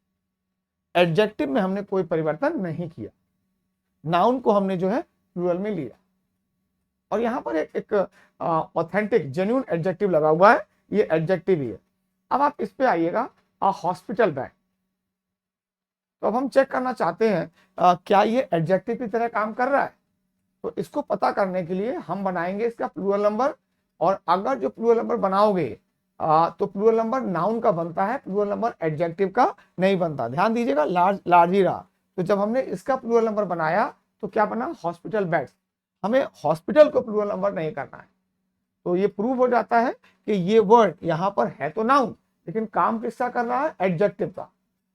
एडजेक्टिव में हमने कोई परिवर्तन नहीं किया, नाउन को हमने जो है प्लूरल में लिया, और यहां पर एक ऑथेंटिक जेन्युइन एडजेक्टिव लगा हुआ है, ये एडजेक्टिव ही है। अब आप इस पे आइएगा, अ हॉस्पिटल बैग। तो अब हम चेक करना चाहते हैं क्या ये एडजेक्टिव की तरह काम कर रहा है। तो इसको पता करने के लिए हम बनाएंगे इसका प्लूरल नंबर, और अगर जो प्लूरल नंबर बनाओगे तो प्लूरल नंबर नाउन का बनता है, प्लूरल नंबर एडजेक्टिव का नहीं बनता। ध्यान दीजिएगा, लार्ज लार्ज ही रहा। तो जब हमने इसका प्लूरल नंबर बनाया तो क्या बना, हॉस्पिटल बेड्स। हमें हॉस्पिटल को प्लूरल नंबर नहीं करना है। तो ये प्रूव हो जाता है कि ये वर्ड यहाँ पर है तो नाउन, लेकिन काम किसका कर रहा है, एडजेक्टिव का।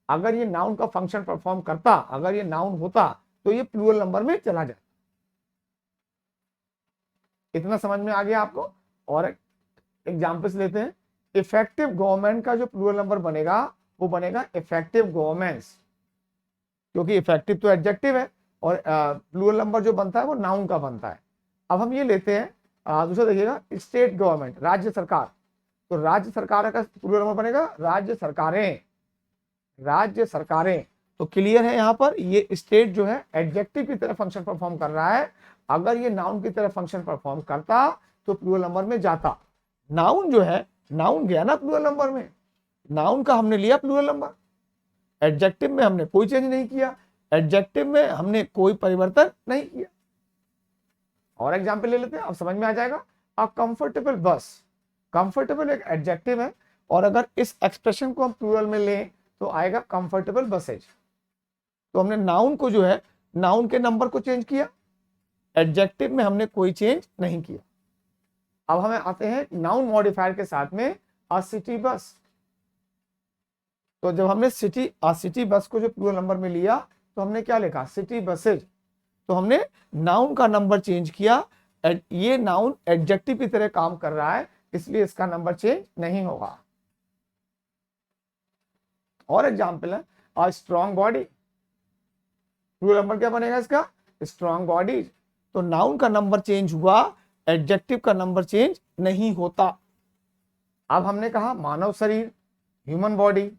अगर ये नाउन का फंक्शन परफॉर्म करता, अगर ये नाउन होता तो ये प्लूरल नंबर में चला जाए। इतना समझ में आ गया आपको। और एग्जाम्पल्स लेते हैं। इफेक्टिव गवर्नमेंट का जो प्लूरल नंबर बनेगा वो बनेगा इफेक्टिव गवर्नमेंट्स, क्योंकि इफेक्टिव तो एडजेक्टिव है और प्लूरल नंबर जो बनता है वो नाउन का बनता है। अब हम ये लेते हैं दूसरा, देखिएगा स्टेट गवर्नमेंट, राज्य सरकार। तो राज्य सरकार का प्लूरल नंबर बनेगा राज्य सरकारें, राज्य सरकारें। तो क्लियर है, यहाँ पर ये स्टेट जो है एडजेक्टिव की तरह फंक्शन परफॉर्म कर रहा है। अगर ये नाउन की तरह फंक्शन परफॉर्म करता तो प्लूरल नंबर में जाता। नाउन जो है, नाउन गया ना प्लूरल नंबर में, नाउन का हमने लिया प्लूरल नंबर। एडजेक्टिव में हमने कोई चेंज नहीं किया, एडजेक्टिव में हमने कोई परिवर्तन नहीं किया। और एग्जाम्पल ले लेते हैं, अब समझ में आ जाएगा। अ कंफर्टेबल बस, कंफर्टेबल एक एडजेक्टिव है, और अगर इस एक्सप्रेशन को हम प्लूरल में लें तो आएगा कंफर्टेबल बसेज। तो हमने नाउन को जो है, नाउन के नंबर को चेंज किया, एडजेक्टिव में हमने कोई चेंज नहीं किया। अब हमें आते हैं नाउन मॉडिफायर के साथ में अ सिटी बस। तो जब हमने सिटी बस को जो प्लूरल नंबर में लिया तो हमने क्या लिखा, सिटी बसेज। तो हमने नाउन का नंबर चेंज किया, ये नाउन एडजेक्टिव की तरह काम कर रहा है, इसलिए इसका नंबर चेंज नहीं होगा। और एग्जाम्पल है a strong body. Plural number क्या बनेगा इसका, स्ट्रॉन्ग बॉडी। तो नाउन का नंबर चेंज हुआ, एडजेक्टिव का नंबर चेंज नहीं होता। अब हमने कहा मानव शरीर, ह्यूमन बॉडी।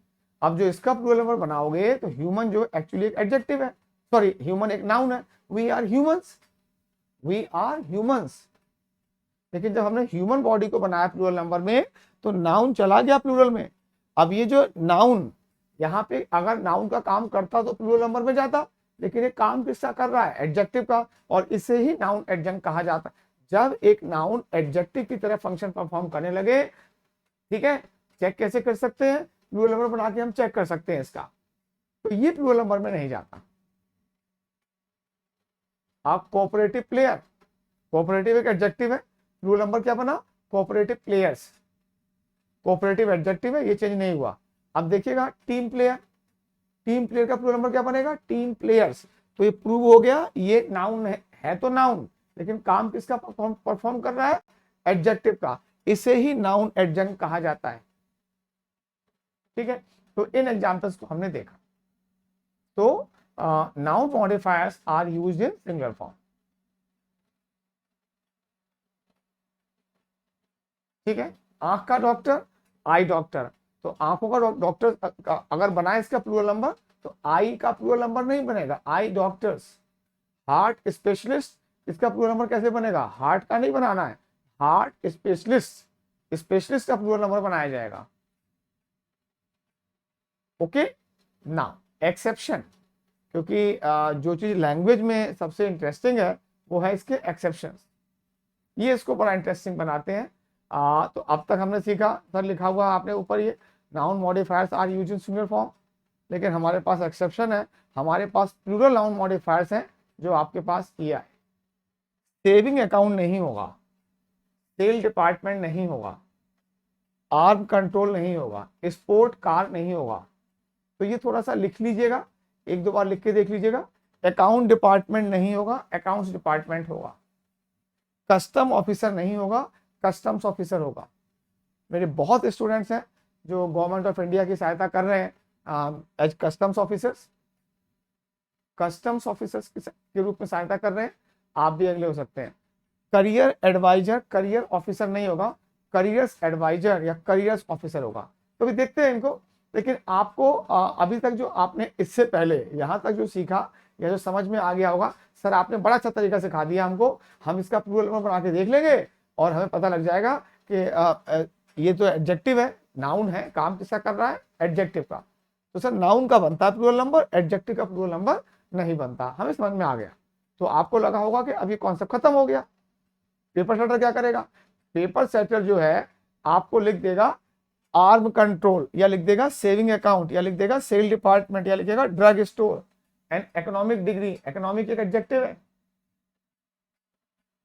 अब जो इसका प्लूरल नंबर बनाओगे तो ह्यूमन जो एक्चुअली एक एडजेक्टिव है, सॉरी ह्यूमन एक नाउन है, we are humans, we are humans. लेकिन जब हमने ह्यूमन बॉडी को बनाया प्लूरल नंबर में तो नाउन चला गया प्लूरल में। अब ये जो नाउन यहाँ पे अगर नाउन का काम करता तो प्लूरल नंबर में जाता, लेकिन ये काम किसका कर रहा है, एडजेक्टिव का, और इसे ही नाउन एडजंक्ट कहा जाता है। जब एक नाउन एडजेक्टिव की तरह फंक्शन परफॉर्म करने लगे, ठीक है, चेक कैसे कर सकते हैं, प्लूरल नंबर बना के हम चेक कर सकते हैं इसका। तो ये प्लूरल नंबर में नहीं जाता। आप कोऑपरेटिव प्लेयर, कोऑपरेटिव एक एडजेक्टिव है, प्लूरल नंबर क्या बना, कोऑपरेटिव प्लेयर्स। कोऑपरेटिव एडजेक्टिव है, ये चेंज नहीं हुआ। अब देखिएगा टीम प्लेयर, टीम प्लेयर का प्लूरल नंबर क्या बनेगा, टीम प्लेयर्स। तो ये प्रूव हो गया, ये नाउन है तो नाउन, लेकिन काम किसका परफॉर्म कर रहा है, एडजेक्टिव का। इसे ही नाउन एडजंक्ट कहा जाता है। ठीक है, तो इन एग्जांपल्स को हमने देखा। तो noun modifiers are used in singular form. ठीक है, आंख का डॉक्टर, आई डॉक्टर। तो आंखों का डॉक्टर अगर बनाए इसका प्लूरल नंबर तो आई का प्लूरल नंबर नहीं बनेगा, आई डॉक्टर्स। हार्ट स्पेशलिस्ट, इसका प्लूरल नंबर कैसे बनेगा, हार्ट का नहीं बनाना है, हार्ट स्पेशलिस्ट, स्पेशलिस्ट का प्लूरल नंबर बनाया जाएगा। ओके ना, एक्सेप्शन, क्योंकि जो चीज लैंग्वेज में सबसे इंटरेस्टिंग है वो है इसके एक्सेप्शंस, ये इसको बड़ा इंटरेस्टिंग बनाते हैं। तो अब तक हमने सीखा, सर लिखा हुआ आपने ऊपर ये, noun modifiers are used in singular form, लेकिन हमारे पास एक्सेप्शन है, हमारे पास प्लूरल नाउन मॉडिफायर्स हैं जो आपके पास किया है। सेविंग अकाउंट नहीं होगा, सेल डिपार्टमेंट नहीं होगा, आर्म कंट्रोल नहीं होगा, स्पोर्ट कार नहीं होगा। तो ये थोड़ा सा लिख लीजिएगा, एक दो बार लिख के देख लीजिएगा। अकाउंट डिपार्टमेंट नहीं होगा, अकाउंट्स डिपार्टमेंट होगा। कस्टम ऑफिसर नहीं होगा, कस्टम्स ऑफिसर होगा। मेरे बहुत स्टूडेंट्स हैं जो गवर्नमेंट ऑफ इंडिया की सहायता कर रहे हैं as customs officers, customs officers के रूप में सहायता कर रहे हैं, आप भी अगले हो सकते हैं। करियर एडवाइजर, करियर ऑफिसर नहीं होगा, करियर्स एडवाइजर या करियर्स ऑफिसर होगा। तो भी देखते हैं इनको। लेकिन आपको अभी तक जो आपने इससे पहले यहाँ तक जो सीखा या जो समझ में आ गया होगा, सर आपने बड़ा अच्छा तरीका सिखा दिया हमको, हम इसका प्लूरल नंबर बना के देख लेंगे और हमें पता लग जाएगा कि ये तो एडजेक्टिव है, नाउन है, काम किसका कर रहा है, एडजेक्टिव का। तो सर नाउन का बनता है प्लूरल नंबर, एडजेक्टिव का प्लूरल नंबर नहीं बनता। हमें समझ में आ गया। तो आपको लगा होगा कि अब ये कॉन्सेप्ट खत्म हो गया। पेपर सेटर क्या करेगा, पेपर सेटर जो है आपको लिख देगा आर्म कंट्रोल, या लिख देगा सेविंग अकाउंट, या लिख देगा सेल डिपार्टमेंट, या लिखेगा drug store and economic degree. Economic एक एडजेक्टिव है,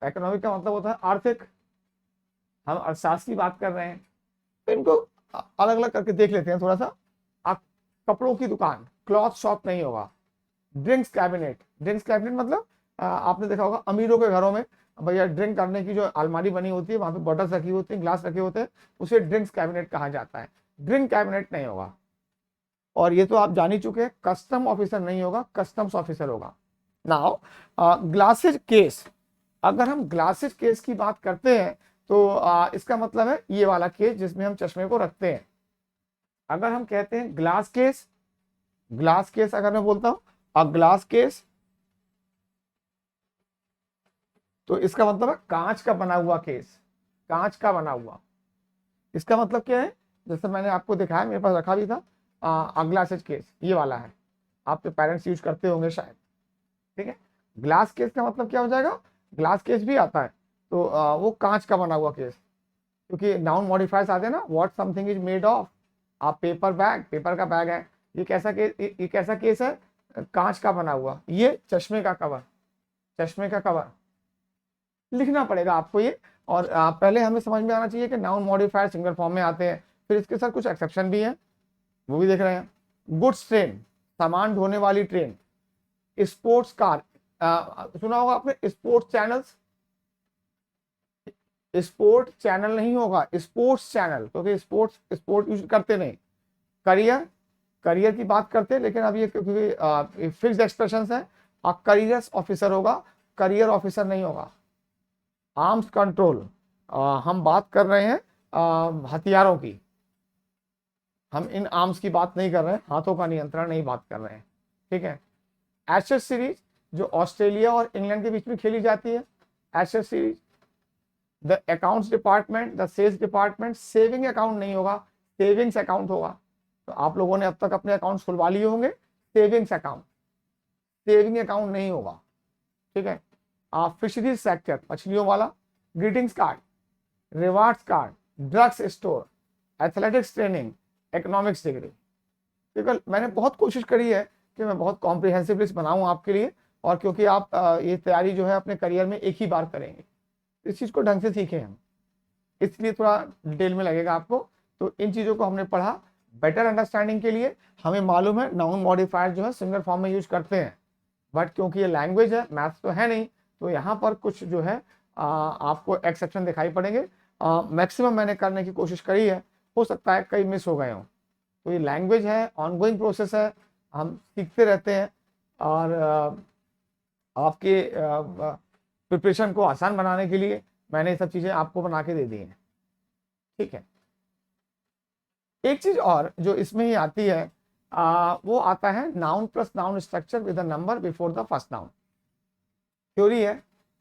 इकोनॉमिक का मतलब होता है आर्थिक, हम अर्थशास्त्र की बात कर रहे हैं। तो इनको अलग अलग करके देख लेते हैं थोड़ा सा। आप कपड़ों की दुकान, क्लॉथ शॉप नहीं होगा। ड्रिंक्स कैबिनेट, ड्रिंक्स कैबिनेट मतलब आपने देखा होगा अमीरों के घरों में भैया ड्रिंक करने की जो अलमारी बनी होती है, वहां पे बॉटल्स रखी होती है, ग्लास रखे होते हैं, उसे ड्रिंक्स कैबिनेट कहा जाता है। ड्रिंक कैबिनेट नहीं होगा। और ये तो आप जान ही चुके हैं, कस्टम ऑफिसर नहीं होगा, कस्टम्स ऑफिसर होगा। नाउ ग्लासेज केस, अगर हम ग्लासेज केस की बात करते हैं तो इसका मतलब है ये वाला केस जिसमें हम चश्मे को रखते हैं। अगर हम कहते हैं ग्लास केस, ग्लास केस अगर मैं बोलता हूं ग्लास केस, तो इसका मतलब है कांच का बना हुआ केस, कांच का बना हुआ। इसका मतलब क्या है, जैसे मैंने आपको दिखाया, मेरे पास रखा भी था ग्लासेज केस, ये वाला है, आपके पेरेंट्स यूज करते होंगे शायद। ठीक है, ग्लास केस का मतलब क्या हो जाएगा, ग्लास केस भी आता है तो वो कांच का बना हुआ केस, क्योंकि नाउन मॉडिफायर्स आते हैं ना, what something is made of. आप पेपर बैग, पेपर का बैग है, ये कैसा केस, ये कैसा केस है, कांच का बना हुआ। ये चश्मे का कवर, चश्मे का कवर लिखना पड़ेगा आपको ये। और पहले हमें समझ में आना चाहिए कि नाउन मॉडिफायर सिंगल फॉर्म में आते हैं, फिर इसके साथ कुछ एक्सेप्शन भी हैं, वो भी देख रहे हैं। गुड्स ट्रेन, सामान ढोने वाली ट्रेन। स्पोर्ट्स कार, सुना होगा आपने स्पोर्ट्स चैनल्स, स्पोर्ट चैनल नहीं होगा, स्पोर्ट्स चैनल, क्योंकि स्पोर्ट यूज करते नहीं। करियर, करियर की बात करते हैं, लेकिन अब ये क्योंकि फिक्स्ड एक्सप्रेशन है, करियर ऑफिसर होगा, करियर ऑफिसर नहीं होगा। आर्म्स कंट्रोल, हम बात कर रहे हैं हथियारों की, हम इन आर्म्स की बात नहीं कर रहे हैं, हाथों का नियंत्रण नहीं बात कर रहे हैं। ठीक है, एशेज सीरीज जो ऑस्ट्रेलिया और इंग्लैंड के बीच में खेली जाती है, Ashes series. The accounts department, the sales department, saving account नहीं होगा, सेविंग्स अकाउंट होगा। तो आप लोगों ने अब तक अपने अकाउंट खुलवा लिए होंगे, सेविंग्स अकाउंट, सेविंग अकाउंट नहीं होगा। ठीक है, फिशरीज सेक्टर, मछलियों वाला। Greetings card, rewards card, drugs store, athletics training, economics degree. ठीक है, मैंने बहुत कोशिश करी है कि मैं बहुत कॉम्प्रिहेंसिव लिस्ट बनाऊं आपके लिए, और क्योंकि आप ये तैयारी जो है अपने करियर में एक ही बार करेंगे, इस चीज़ को ढंग से सीखें हम, इसलिए थोड़ा डिटेल में लगेगा आपको। तो इन चीज़ों को हमने पढ़ा बेटर अंडरस्टैंडिंग के लिए। हमें मालूम है नाउन मॉडिफायर जो है सिंगल फॉर्म में यूज करते हैं, बट क्योंकि ये लैंग्वेज है, मैथ्स तो है नहीं, तो यहाँ पर कुछ जो है आपको एक्सेप्शन दिखाई पड़ेंगे। मैक्सिमम मैंने करने की कोशिश करी है, हो सकता है कई मिस हो गए हों। तो ये लैंग्वेज है, ऑनगोइंग प्रोसेस है, हम सीखते रहते हैं, और आपके प्रिपरेशन को आसान बनाने के लिए मैंने ये सब चीज़ें आपको बना के दे दी हैं। ठीक है, एक चीज़ और जो इसमें ही आती है वो आता है noun plus noun structure with a number before the first noun. Theory है,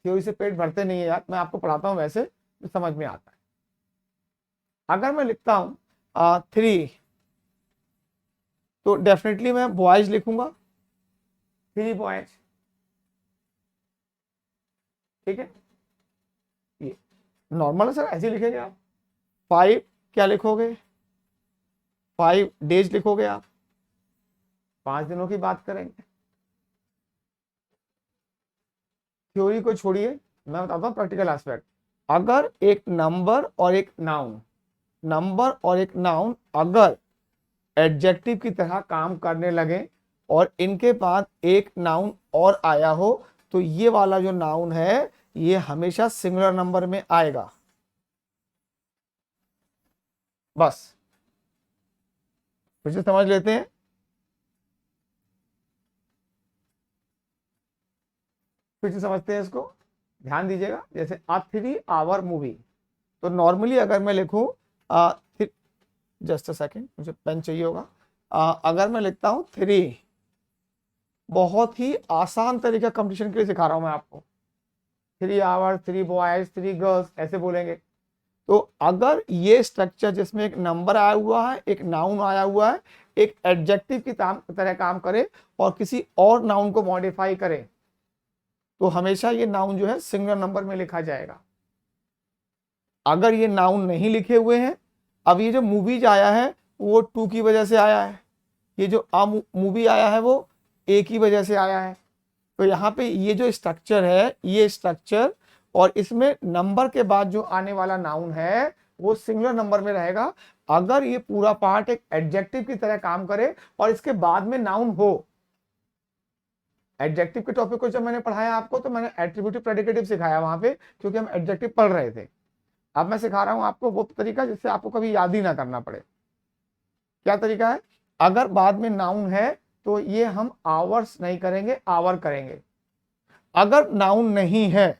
थ्योरी से पेट भरते नहीं है यार, मैं आपको पढ़ाता हूँ वैसे तो समझ में आता है। अगर मैं लिखता हूँ 3, तो डेफिनेटली मैं बॉयज लिखूंगा, 3 बॉयज। ठीक है, ये नॉर्मल है सर, ऐसे लिखेंगे आप। 5 क्या लिखोगे, 5 डेज लिखोगे आप, 5 दिनों की बात करेंगे। थ्योरी को छोड़िए, मैं बताता हूँ प्रैक्टिकल एस्पेक्ट। अगर एक नंबर और एक नाउन, नंबर और एक नाउन अगर एडजेक्टिव की तरह काम करने लगे और इनके बाद एक नाउन और आया हो, तो ये वाला जो नाउन है ये हमेशा सिंगुलर नंबर में आएगा। बस फिर से समझ लेते हैं। फिर से समझते हैं इसको, ध्यान दीजिएगा। जैसे आ 3 आवर मूवी, तो नॉर्मली अगर मैं लिखूं जस्ट अ सेकेंड, मुझे पेन चाहिए होगा। अगर मैं लिखता हूं 3, बहुत ही आसान तरीका कंपटीशन के लिए सिखा रहा हूं मैं आपको। 3 आवर, 3 बॉयज, 3 गर्ल्स, ऐसे बोलेंगे। तो अगर ये स्ट्रक्चर जिसमें एक नंबर आया हुआ है, एक नाउन आया हुआ है, एक एडजेक्टिव की तरह काम करे और किसी और नाउन को मॉडिफाई करे, तो हमेशा ये नाउन जो है सिंगुलर नंबर में लिखा जाएगा। अगर ये नाउन नहीं लिखे हुए हैं, अब ये जो मूवीज आया है वो 2 की वजह से आया है, ये जो मूवी आया है वो ए की वजह से आया है। तो यहाँ पे ये जो स्ट्रक्चर है, ये स्ट्रक्चर और इसमें नंबर के बाद जो आने वाला नाउन है वो सिंगुलर नंबर में रहेगा। अगर ये पूरा पार्ट एक एडजेक्टिव की तरह काम करे और इसके बाद में नाउन हो। एडजेक्टिव के टॉपिक को जब मैंने पढ़ाया आपको, तो मैंने एट्रीब्यूटिव प्रेडिकेटिव सिखाया वहां पे, क्योंकि हम एडजेक्टिव पढ़ रहे थे। अब मैं सिखा रहा हूं आपको वो तरीका जिससे आपको कभी याद ही ना करना पड़े। क्या तरीका है? अगर बाद में नाउन है तो ये हम आवर्स नहीं करेंगे, आवर करेंगे। अगर नाउन नहीं है,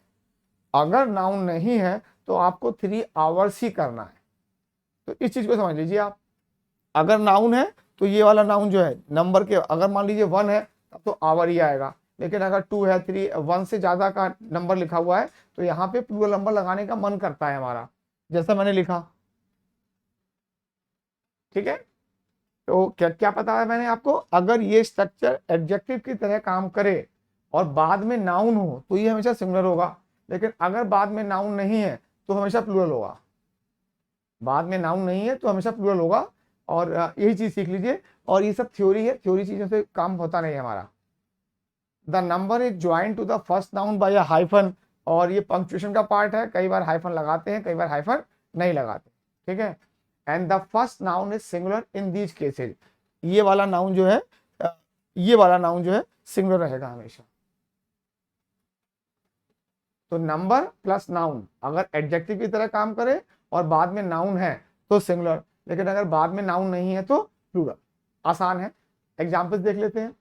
अगर नाउन नहीं है तो आपको 3 आवर्स ही करना है। तो इस चीज को समझ लीजिए आप। अगर नाउन है तो ये वाला नाउन जो है नंबर के, अगर मान लीजिए 1 है तब तो आवर ही आएगा। लेकिन अगर 2 है, 3, 1 से ज्यादा का नंबर लिखा हुआ है तो यहाँ पे प्लूरल नंबर लगाने का मन करता है हमारा, जैसा मैंने लिखा। ठीक है, तो क्या क्या पता है मैंने आपको, अगर ये स्ट्रक्चर एडजेक्टिव की तरह काम करे और बाद में नाउन हो तो ये हमेशा सिंगुलर होगा। लेकिन अगर बाद में नाउन नहीं है तो हमेशा प्लूरल होगा। बाद में नाउन नहीं है तो हमेशा प्लूरल होगा। और यही चीज सीख लीजिए। और ये सब थ्योरी है, थ्योरी चीजों से काम होता नहीं है हमारा। The number is join to the first noun by a hyphen, और ये पंक्चुएशन का पार्ट है। कई बार हाइफन लगाते हैं, कई बार हाइफन नहीं लगाते। ठीक है, and the first noun is singular in these cases. ये वाला नाउन जो है, ये वाला नाउन जो है सिंगुलर रहेगा हमेशा। तो नंबर प्लस नाउन अगर एडजेक्टिव की तरह काम करे और बाद में नाउन है तो सिंगुलर, लेकिन अगर बाद में नाउन नहीं है तो प्लूरल। आसान है, एग्जाम्पल्स देख लेते हैं।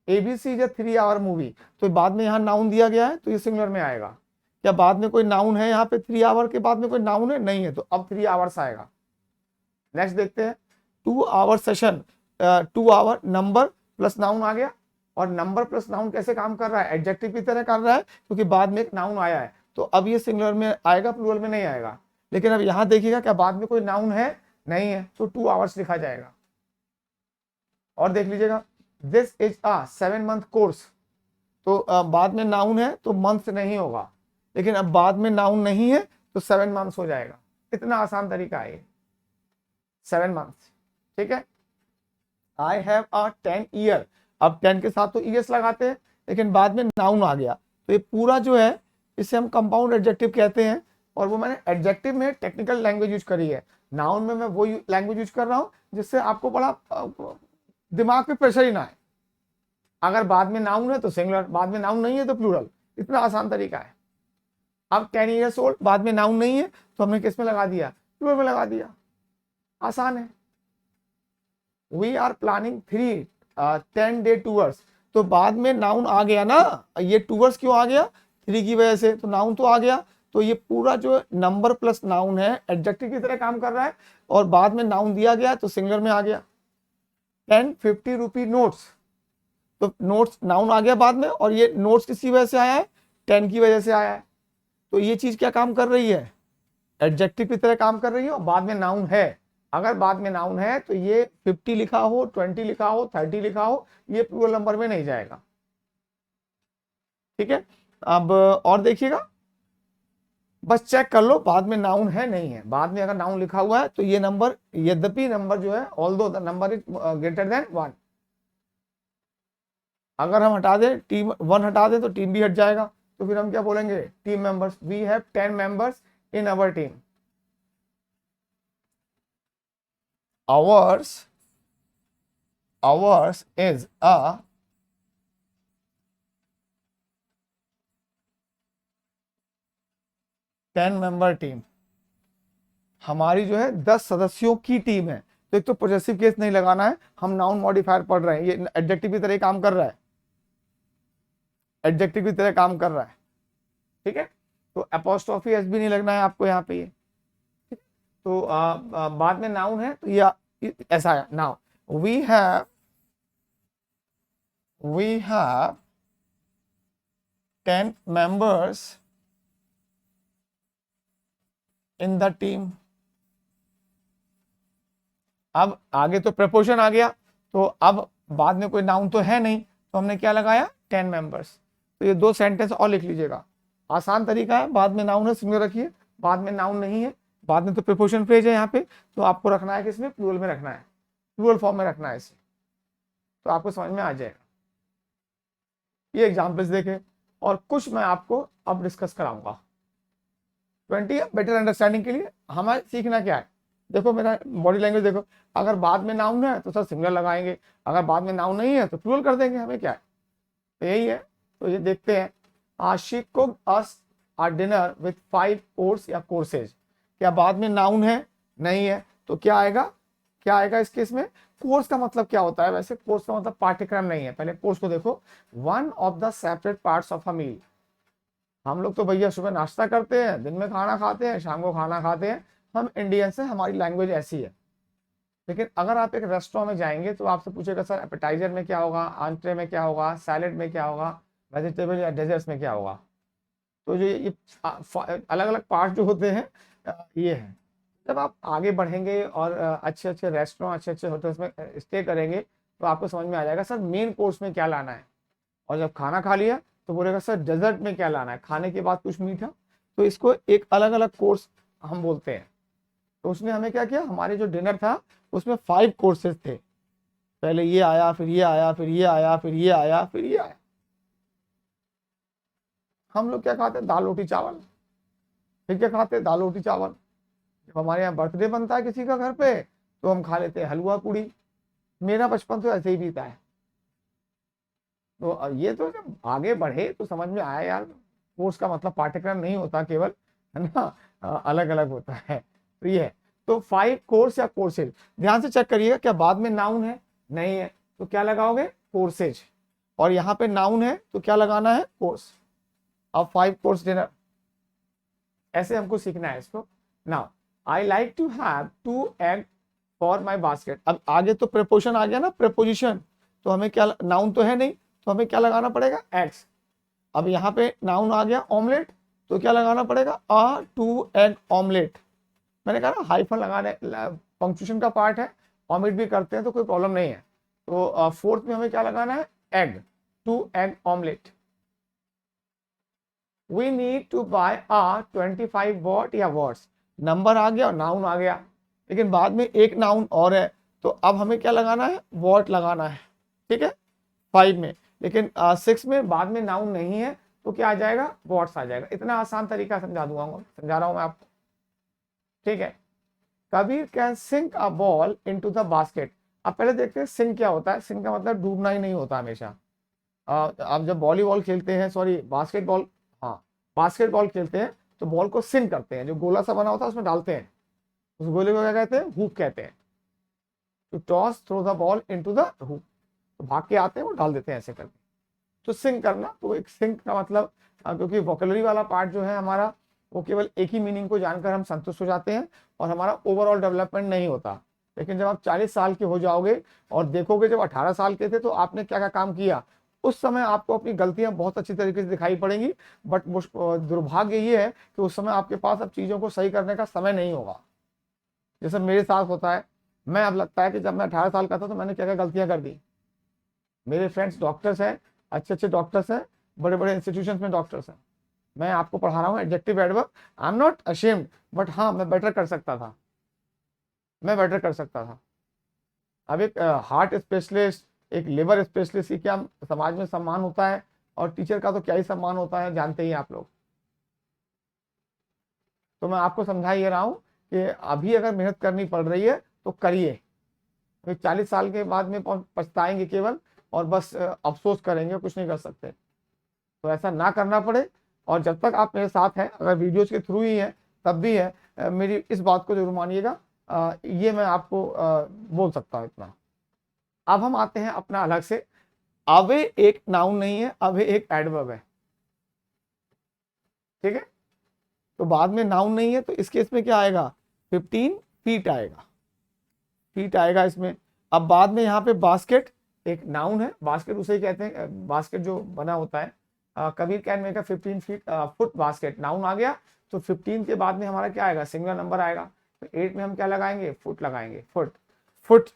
एबीसी इज 3 आवर मूवी, तो बाद में यहाँ नाउन दिया गया है तो ये सिंगुलर में आएगा। क्या बाद में कोई नाउन है यहाँ पे? 3 आवर के बाद में कोई नाउन है? नहीं है, तो अब 3 आवर्स आएगा। नेक्स्ट देखते हैं, 2 hour session. 2 hour number plus noun आ गया। और नंबर प्लस नाउन कैसे काम कर रहा है? एडजेक्टिव की तरह कर रहा है, क्योंकि बाद में एक नाउन आया है। तो अब ये सिंगुलर में आएगा, प्लूरल में नहीं आएगा। लेकिन अब यहां देखिएगा, क्या बाद में कोई नाउन है? नहीं है, तो 2 आवर्स लिखा जाएगा। और देख लीजिएगा, this is a 7 month course, तो बाद में नाउन है तो मंथ नहीं होगा। लेकिन अब बाद में नाउन नहीं है तो 7 मंथ्स हो जाएगा। इतना आसान तरीका है 7 मंथ्स। ठीक है, आई हैव अ 10 ईयर। अब 10 के साथ तो ईयर्स लगाते हैं, लेकिन बाद में नाउन आ गया तो ये पूरा जो है इसे हम कंपाउंड एडजेक्टिव कहते हैं। और वो मैंने एडजेक्टिव में टेक्निकल लैंग्वेज यूज करी है, नाउन में मैं वो लैंग्वेज यूज कर रहा हूँ जिससे आपको बड़ा दिमाग पे प्रेशर ही ना आए। अगर बाद में नाउन है तो सिंगुलर, बाद में नाउन नहीं है तो प्लूरल। इतना आसान तरीका है। अब 10 ईयर्स ओल्ड, बाद में नाउन नहीं है तो हमने किस में लगा दिया? प्लूरल में लगा दिया। आसान है। We are planning 10 day tours, तो बाद में नाउन आ गया ना, ये टूर्स क्यों आ गया? 3 की वजह से, तो नाउन तो आ गया। तो ये पूरा जो नंबर प्लस नाउन है एडजेक्टिव की तरह काम कर रहा है, और बाद में नाउन दिया गया तो सिंगुलर में आ गया। 10 50 रुपी नोट्स, तो नोट्स नाउन आ गया बाद में, और ये नोट्स किसी वजह से आया है? 10 की वजह से आया है। तो ये चीज क्या काम कर रही है? एडजेक्टिव की तरह काम कर रही है, और बाद में नाउन है। अगर बाद में नाउन है तो ये 50 लिखा हो, 20 लिखा हो, 30 लिखा हो, ये प्लूरल नंबर में नहीं जाएगा। ठीक है, अब और देखिएगा, बस चेक कर लो बाद में नाउन है नहीं है। बाद में अगर नाउन लिखा हुआ है तो ये नंबर, यद्यपि नंबर जो है, although the number is greater than 1, अगर हम हटा दें, टीम 1 हटा दें तो टीम भी हट जाएगा। तो फिर हम क्या बोलेंगे? Team members, we have 10 members in our team. Ours is a, 10 member team, हमारी जो है 10 सदस्यों की टीम है। तो एक तो पॉजेसिव केस नहीं लगाना है, हम नाउन मॉडिफायर पढ़ रहे हैं, ये एडजेक्टिव की तरह काम कर रहा है, एडजेक्टिव की तरह काम कर रहा है, ठीक है। तो अपोस्ट्रोफी एस भी नहीं लगना है आपको यहाँ पे ये। तो बाद में नाउन है तो ये ऐसा है। Now we have 10 members in the team। अब आगे तो प्रपोजन आ गया, तो अब बाद में कोई नाउन तो है नहीं, तो हमने क्या लगाया 10 मेंबर्स। तो ये 2 सेंटेंस और लिख लीजिएगा, आसान तरीका है। बाद में नाउन है सिंगुलर रखिए, बाद में नाउन नहीं है, बाद में तो प्रीपोजिशन फ्रेज है यहाँ पे, तो आपको रखना है किसमें, प्लूरल में रखना है, प्लूरल फॉर्म में रखना है इसे, तो आपको समझ में आ जाएगा। ये एग्जाम्पल्स देखें और कुछ मैं आपको अब डिस्कस कराऊंगा। 20 बेटर अंडरस्टैंडिंग के लिए हमें सीखना क्या है, देखो मेरा बॉडी लैंग्वेज देखो, अगर बाद में नाउन है तो सर सिंगुलर लगाएंगे, अगर बाद में नाउन नहीं है तो प्लूरल कर देंगे, हमें क्या है, तो यही है। तो ये देखते हैं, आशिक को अस आ डिनर विथ 5 कोर्स या कोर्सेज, क्या बाद में नाउन है, नहीं है, तो क्या आएगा, क्या आएगा इस केस में। कोर्स का मतलब क्या होता है, वैसे कोर्स का मतलब पाठ्यक्रम नहीं है, पहले कोर्स को देखो। One of the separate parts of a meal, हम लोग तो भैया सुबह नाश्ता करते हैं, दिन में खाना खाते हैं, शाम को खाना खाते हैं, हम इंडियंस हैं, हमारी लैंग्वेज ऐसी है। लेकिन अगर आप एक रेस्टोरेंट में जाएंगे तो आपसे पूछेगा सर एपेटाइजर में क्या होगा, आंट्रे में क्या होगा, सैलेड में क्या होगा, वेजिटेबल या डेजर्ट्स में क्या होगा। तो जो ये अलग अलग पार्ट जो होते हैं ये है। जब आप आगे बढ़ेंगे और अच्छे अच्छे रेस्टोरेंट, अच्छे अच्छे होटल्स में स्टे करेंगे तो आपको समझ में आ जाएगा सर मेन कोर्स में क्या लाना है। और जब खाना खा लिया तो बोलेगा सर डेजर्ट में क्या लाना है, खाने के बाद कुछ मीठा। तो इसको एक अलग अलग कोर्स हम बोलते हैं। तो उसने हमें क्या किया, हमारे जो डिनर था उसमें 5 कोर्सेज थे, पहले ये आया, फिर ये आया, फिर ये आया, फिर ये आया, फिर ये आया। हम लोग क्या खाते हैं, दाल रोटी चावल। फिर क्या खाते हैं, दाल रोटी चावल। जब हमारे यहाँ बर्थडे बनता है किसी का घर पे तो हम खा लेते हैं हलवा पूड़ी। मेरा बचपन तो ऐसे ही बीता है। तो ये तो जब आगे बढ़े तो समझ में आया यार, कोर्स का मतलब पाठ्यक्रम नहीं होता केवल, है ना, अलग अलग होता है। तो ये है, तो 5 कोर्स या कोर्सेज, ध्यान से चेक करिएगा, क्या बाद में नाउन है, नहीं है, तो क्या लगाओगे कोर्सेज, और यहाँ पे नाउन है तो क्या लगाना है कोर्स। अब 5 कोर्स डिनर, ऐसे हमको सीखना है इसको। Now I like to have 2 egg for my basket. अब आगे तो प्रेपोजिशन आ गया ना, प्रेपोजिशन, तो हमें क्या, नाउन तो है नहीं, तो हमें क्या लगाना पड़ेगा एग्स। अब यहाँ पे नाउन आ गया ऑमलेट, तो क्या लगाना पड़ेगा आ 2 एग ऑमलेट। मैंने कहा ना हाइफन लगाने पंक्चुएशन का पार्ट है, ऑमिट भी करते हैं तो कोई प्रॉब्लम नहीं है। तो फोर्थ में हमें क्या लगाना है egg, 2 egg omelette. We need to buy a 25 watt या वॉट्स, नंबर आ गया और नाउन आ गया, लेकिन बाद में एक नाउन और है, तो अब हमें क्या लगाना है वॉट लगाना है, ठीक है 5 में। लेकिन 6 में बाद में नाउन नहीं है तो क्या आ जाएगा वॉट्स आ जाएगा। इतना आसान तरीका समझा रहा हूं मैं आपको, ठीक है। Kabir can sink a ball into the basket. अब पहले देखते हैं सिंक क्या होता है। सिंक का मतलब डूबना ही नहीं होता हमेशा। आप जब वॉलीबॉल खेलते हैं, सॉरी बास्केटबॉल, हाँ बास्केटबॉल खेलते हैं तो बॉल को सिंक करते हैं, जो गोला सा बना होता है उसमें डालते हैं, उस गोले को क्या कहते हैं हुप कहते हैं। To toss throw the ball into the hoop, तो भाग के आते हैं वो डाल देते हैं ऐसे करके। तो सिंक करना, तो एक सिंक का मतलब क्योंकि वोकेलरी वाला पार्ट जो है हमारा वो केवल एक ही मीनिंग को जानकर हम संतुष्ट हो जाते हैं और हमारा ओवरऑल डेवलपमेंट नहीं होता। लेकिन जब आप 40 साल के हो जाओगे और देखोगे जब 18 साल के थे तो आपने क्या क्या काम किया, उस समय आपको अपनी गलतियां बहुत अच्छी तरीके से दिखाई पड़ेंगी। बट दुर्भाग्य ये है कि उस समय आपके पास अब चीज़ों को सही करने का समय नहीं होगा, जैसे मेरे साथ होता है। मैं अब लगता है कि जब मैं 18 साल का था तो मैंने क्या क्या गलतियां कर दी। मेरे फ्रेंड्स डॉक्टर्स हैं, अच्छे अच्छे डॉक्टर्स हैं, बड़े बड़े इंस्टीट्यूशन में डॉक्टर्स हैं, मैं आपको पढ़ा रहा हूँ adjective adverb. I am not ashamed, but हाँ मैं बेटर कर सकता था, मैं बेटर कर सकता था। अब एक हार्ट स्पेशलिस्ट, एक लिवर स्पेशलिस्ट की क्या समाज में सम्मान होता है, और टीचर का तो क्या ही सम्मान होता है जानते ही आप लोग। तो मैं आपको समझा ही रहा हूँ कि अभी अगर मेहनत करनी पड़ रही है तो करिए, अभी 40 साल के बाद में पछताएंगे केवल, और बस अफसोस करेंगे, कुछ नहीं कर सकते। तो ऐसा ना करना पड़े, और जब तक आप मेरे साथ हैं, अगर वीडियोज के थ्रू ही है तब भी है, मेरी इस बात को जरूर मानिएगा। ये मैं आपको बोल सकता हूँ इतना। अब हम आते हैं अपना अलग से, अवे एक नाउन नहीं है, अवे एक एडवर्ब है, ठीक है। तो बाद में नाउन नहीं है तो इस केस में क्या आएगा, 15 फीट आएगा, फीट आएगा इसमें। अब बाद में यहाँ पे बास्केट एक नाउन है, बास्केट उसे ही कहते हैं, बास्केट जो बना होता है, Kabir can make a 15 feet foot basket, noun आ गया। तो 15 के बाद में हमारा क्या आएगा, सिंगुलर नंबर आएगा। तो 8 में हम क्या लगाएंगे, फुट लगाएंगे, फुट। फुट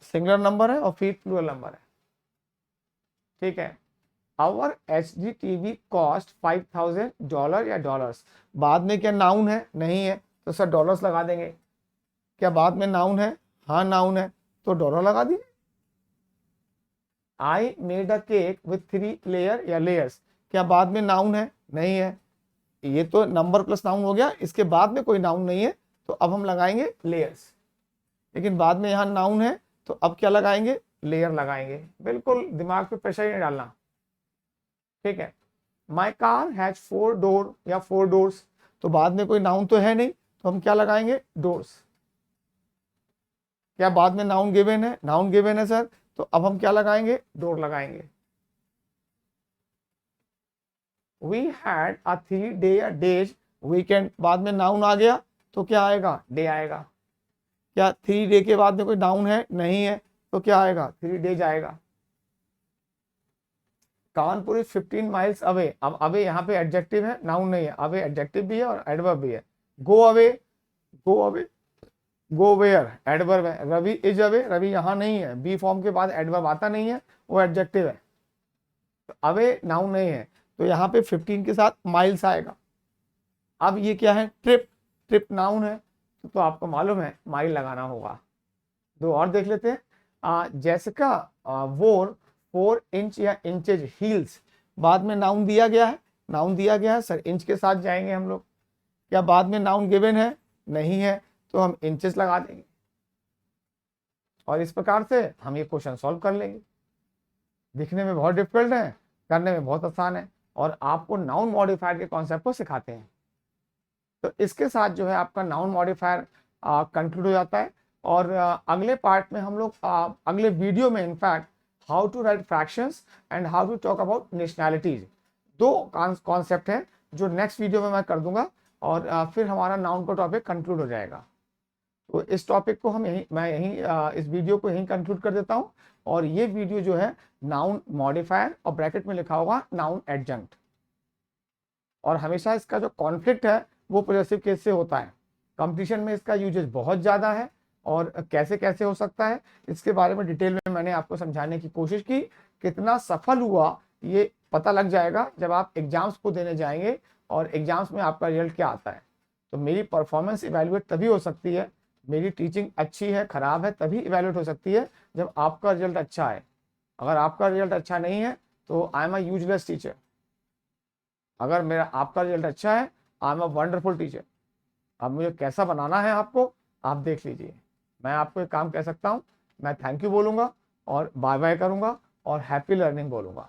सिंगुलर नंबर है और फीट प्लूरल नंबर है, ठीक है। आवर HDTV कॉस्ट $5,000 या डॉलर्स, बाद में क्या नाउन है, नहीं है तो सर डॉलर्स लगा देंगे। क्या बाद में नाउन है, हाँ नाउन है तो डॉलर लगा दिए। I made a cake with 3 layer या लेयर्स, क्या बाद में नाउन है, नहीं है, ये तो नंबर प्लस नाउन हो गया, इसके बाद में कोई नाउन नहीं है तो अब हम लगाएंगे लेयर्स। लेकिन बाद में यहाँ नाउन है तो अब क्या लगाएंगे, लेयर लगाएंगे। बिल्कुल दिमाग पे प्रेशर नहीं डालना, ठीक है। माई कार हैज 4 डोर या 4 डोर्स, तो बाद में कोई नाउन तो है नहीं तो हम क्या लगाएंगे, डोर्स। क्या बाद में नाउन गिवन है, नाउन गिवन है सर, तो अब हम क्या लगाएंगे, डोर लगाएंगे। वी हैड अ 3 डे या डेज वीकेंड, बाद में नाउन आ गया तो क्या आएगा, डे आएगा। क्या 3 डे के बाद में कोई नाउन है, नहीं है तो क्या आएगा, 3 डेज आएगा। कानपुर इज 15 माइल्स अवे, अब अवे यहाँ पे एडजेक्टिव है, नाउन नहीं है, अवे एडजेक्टिव भी है और एडवर्ब भी है। Go away, go away, go where adverb है। रवि इज अवे, रवि यहाँ नहीं है, बी फॉर्म के बाद एडवर्ब आता नहीं है, वो एडजेक्टिव है। तो अवे नाउन नहीं है तो यहाँ पे 15 के साथ माइल्स आएगा। अब ये क्या है, ट्रिप, ट्रिप नाउन है तो आपको मालूम है माइल लगाना होगा। दो और देख लेते हैं। जैसिका वोर 4 इंच या इंचेज हील्स, बाद में नाउन दिया गया है, नाउन दिया गया है सर, इंच के साथ जाएंगे हम लोग। क्या बाद में नाउन गिवन है, नहीं है तो हम इंचेस लगा देंगे। और इस प्रकार से हम ये क्वेश्चन सॉल्व कर लेंगे। दिखने में बहुत डिफिकल्ट है, करने में बहुत आसान है, और आपको नाउन मॉडिफायर के कॉन्सेप्ट को सिखाते हैं। तो इसके साथ जो है आपका नाउन मॉडिफायर कंक्लूड हो जाता है। और अगले पार्ट में हम लोग अगले वीडियो में in fact how to write fractions and how to talk about nationalities, दो कॉन्सेप्ट है जो नेक्स्ट वीडियो में मैं कर दूंगा। और फिर हमारा नाउन का टॉपिक कंक्लूड हो जाएगा। तो इस टॉपिक को मैं यहीं इस वीडियो को यहीं कंक्लूड कर देता हूँ। और ये वीडियो जो है नाउन मॉडिफायर और ब्रैकेट में लिखा होगा नाउन एडजंक्ट। और हमेशा इसका जो कॉन्फ्लिक्ट है वो पॉजेसिव केस से होता है। कंपटीशन में इसका यूजेज बहुत ज़्यादा है, और कैसे कैसे हो सकता है इसके बारे में डिटेल में मैंने आपको समझाने की कोशिश की। कितना सफल हुआ ये पता लग जाएगा जब आप एग्जाम्स को देने जाएंगे और एग्जाम्स में आपका रिजल्ट क्या आता है। तो मेरी परफॉर्मेंस इवेल्युएट तभी हो सकती है, मेरी टीचिंग अच्छी है खराब है तभी इवेल्युएट हो सकती है जब आपका रिजल्ट अच्छा है। अगर आपका रिजल्ट अच्छा नहीं है तो I am a useless teacher. अगर मेरा आपका रिजल्ट अच्छा है, I am a wonderful teacher. अब मुझे कैसा बनाना है आपको, आप देख लीजिए। मैं आपको एक काम कह सकता हूँ, मैं थैंक यू बोलूँगा और बाय बाय करूँगा और हैप्पी लर्निंग बोलूँगा।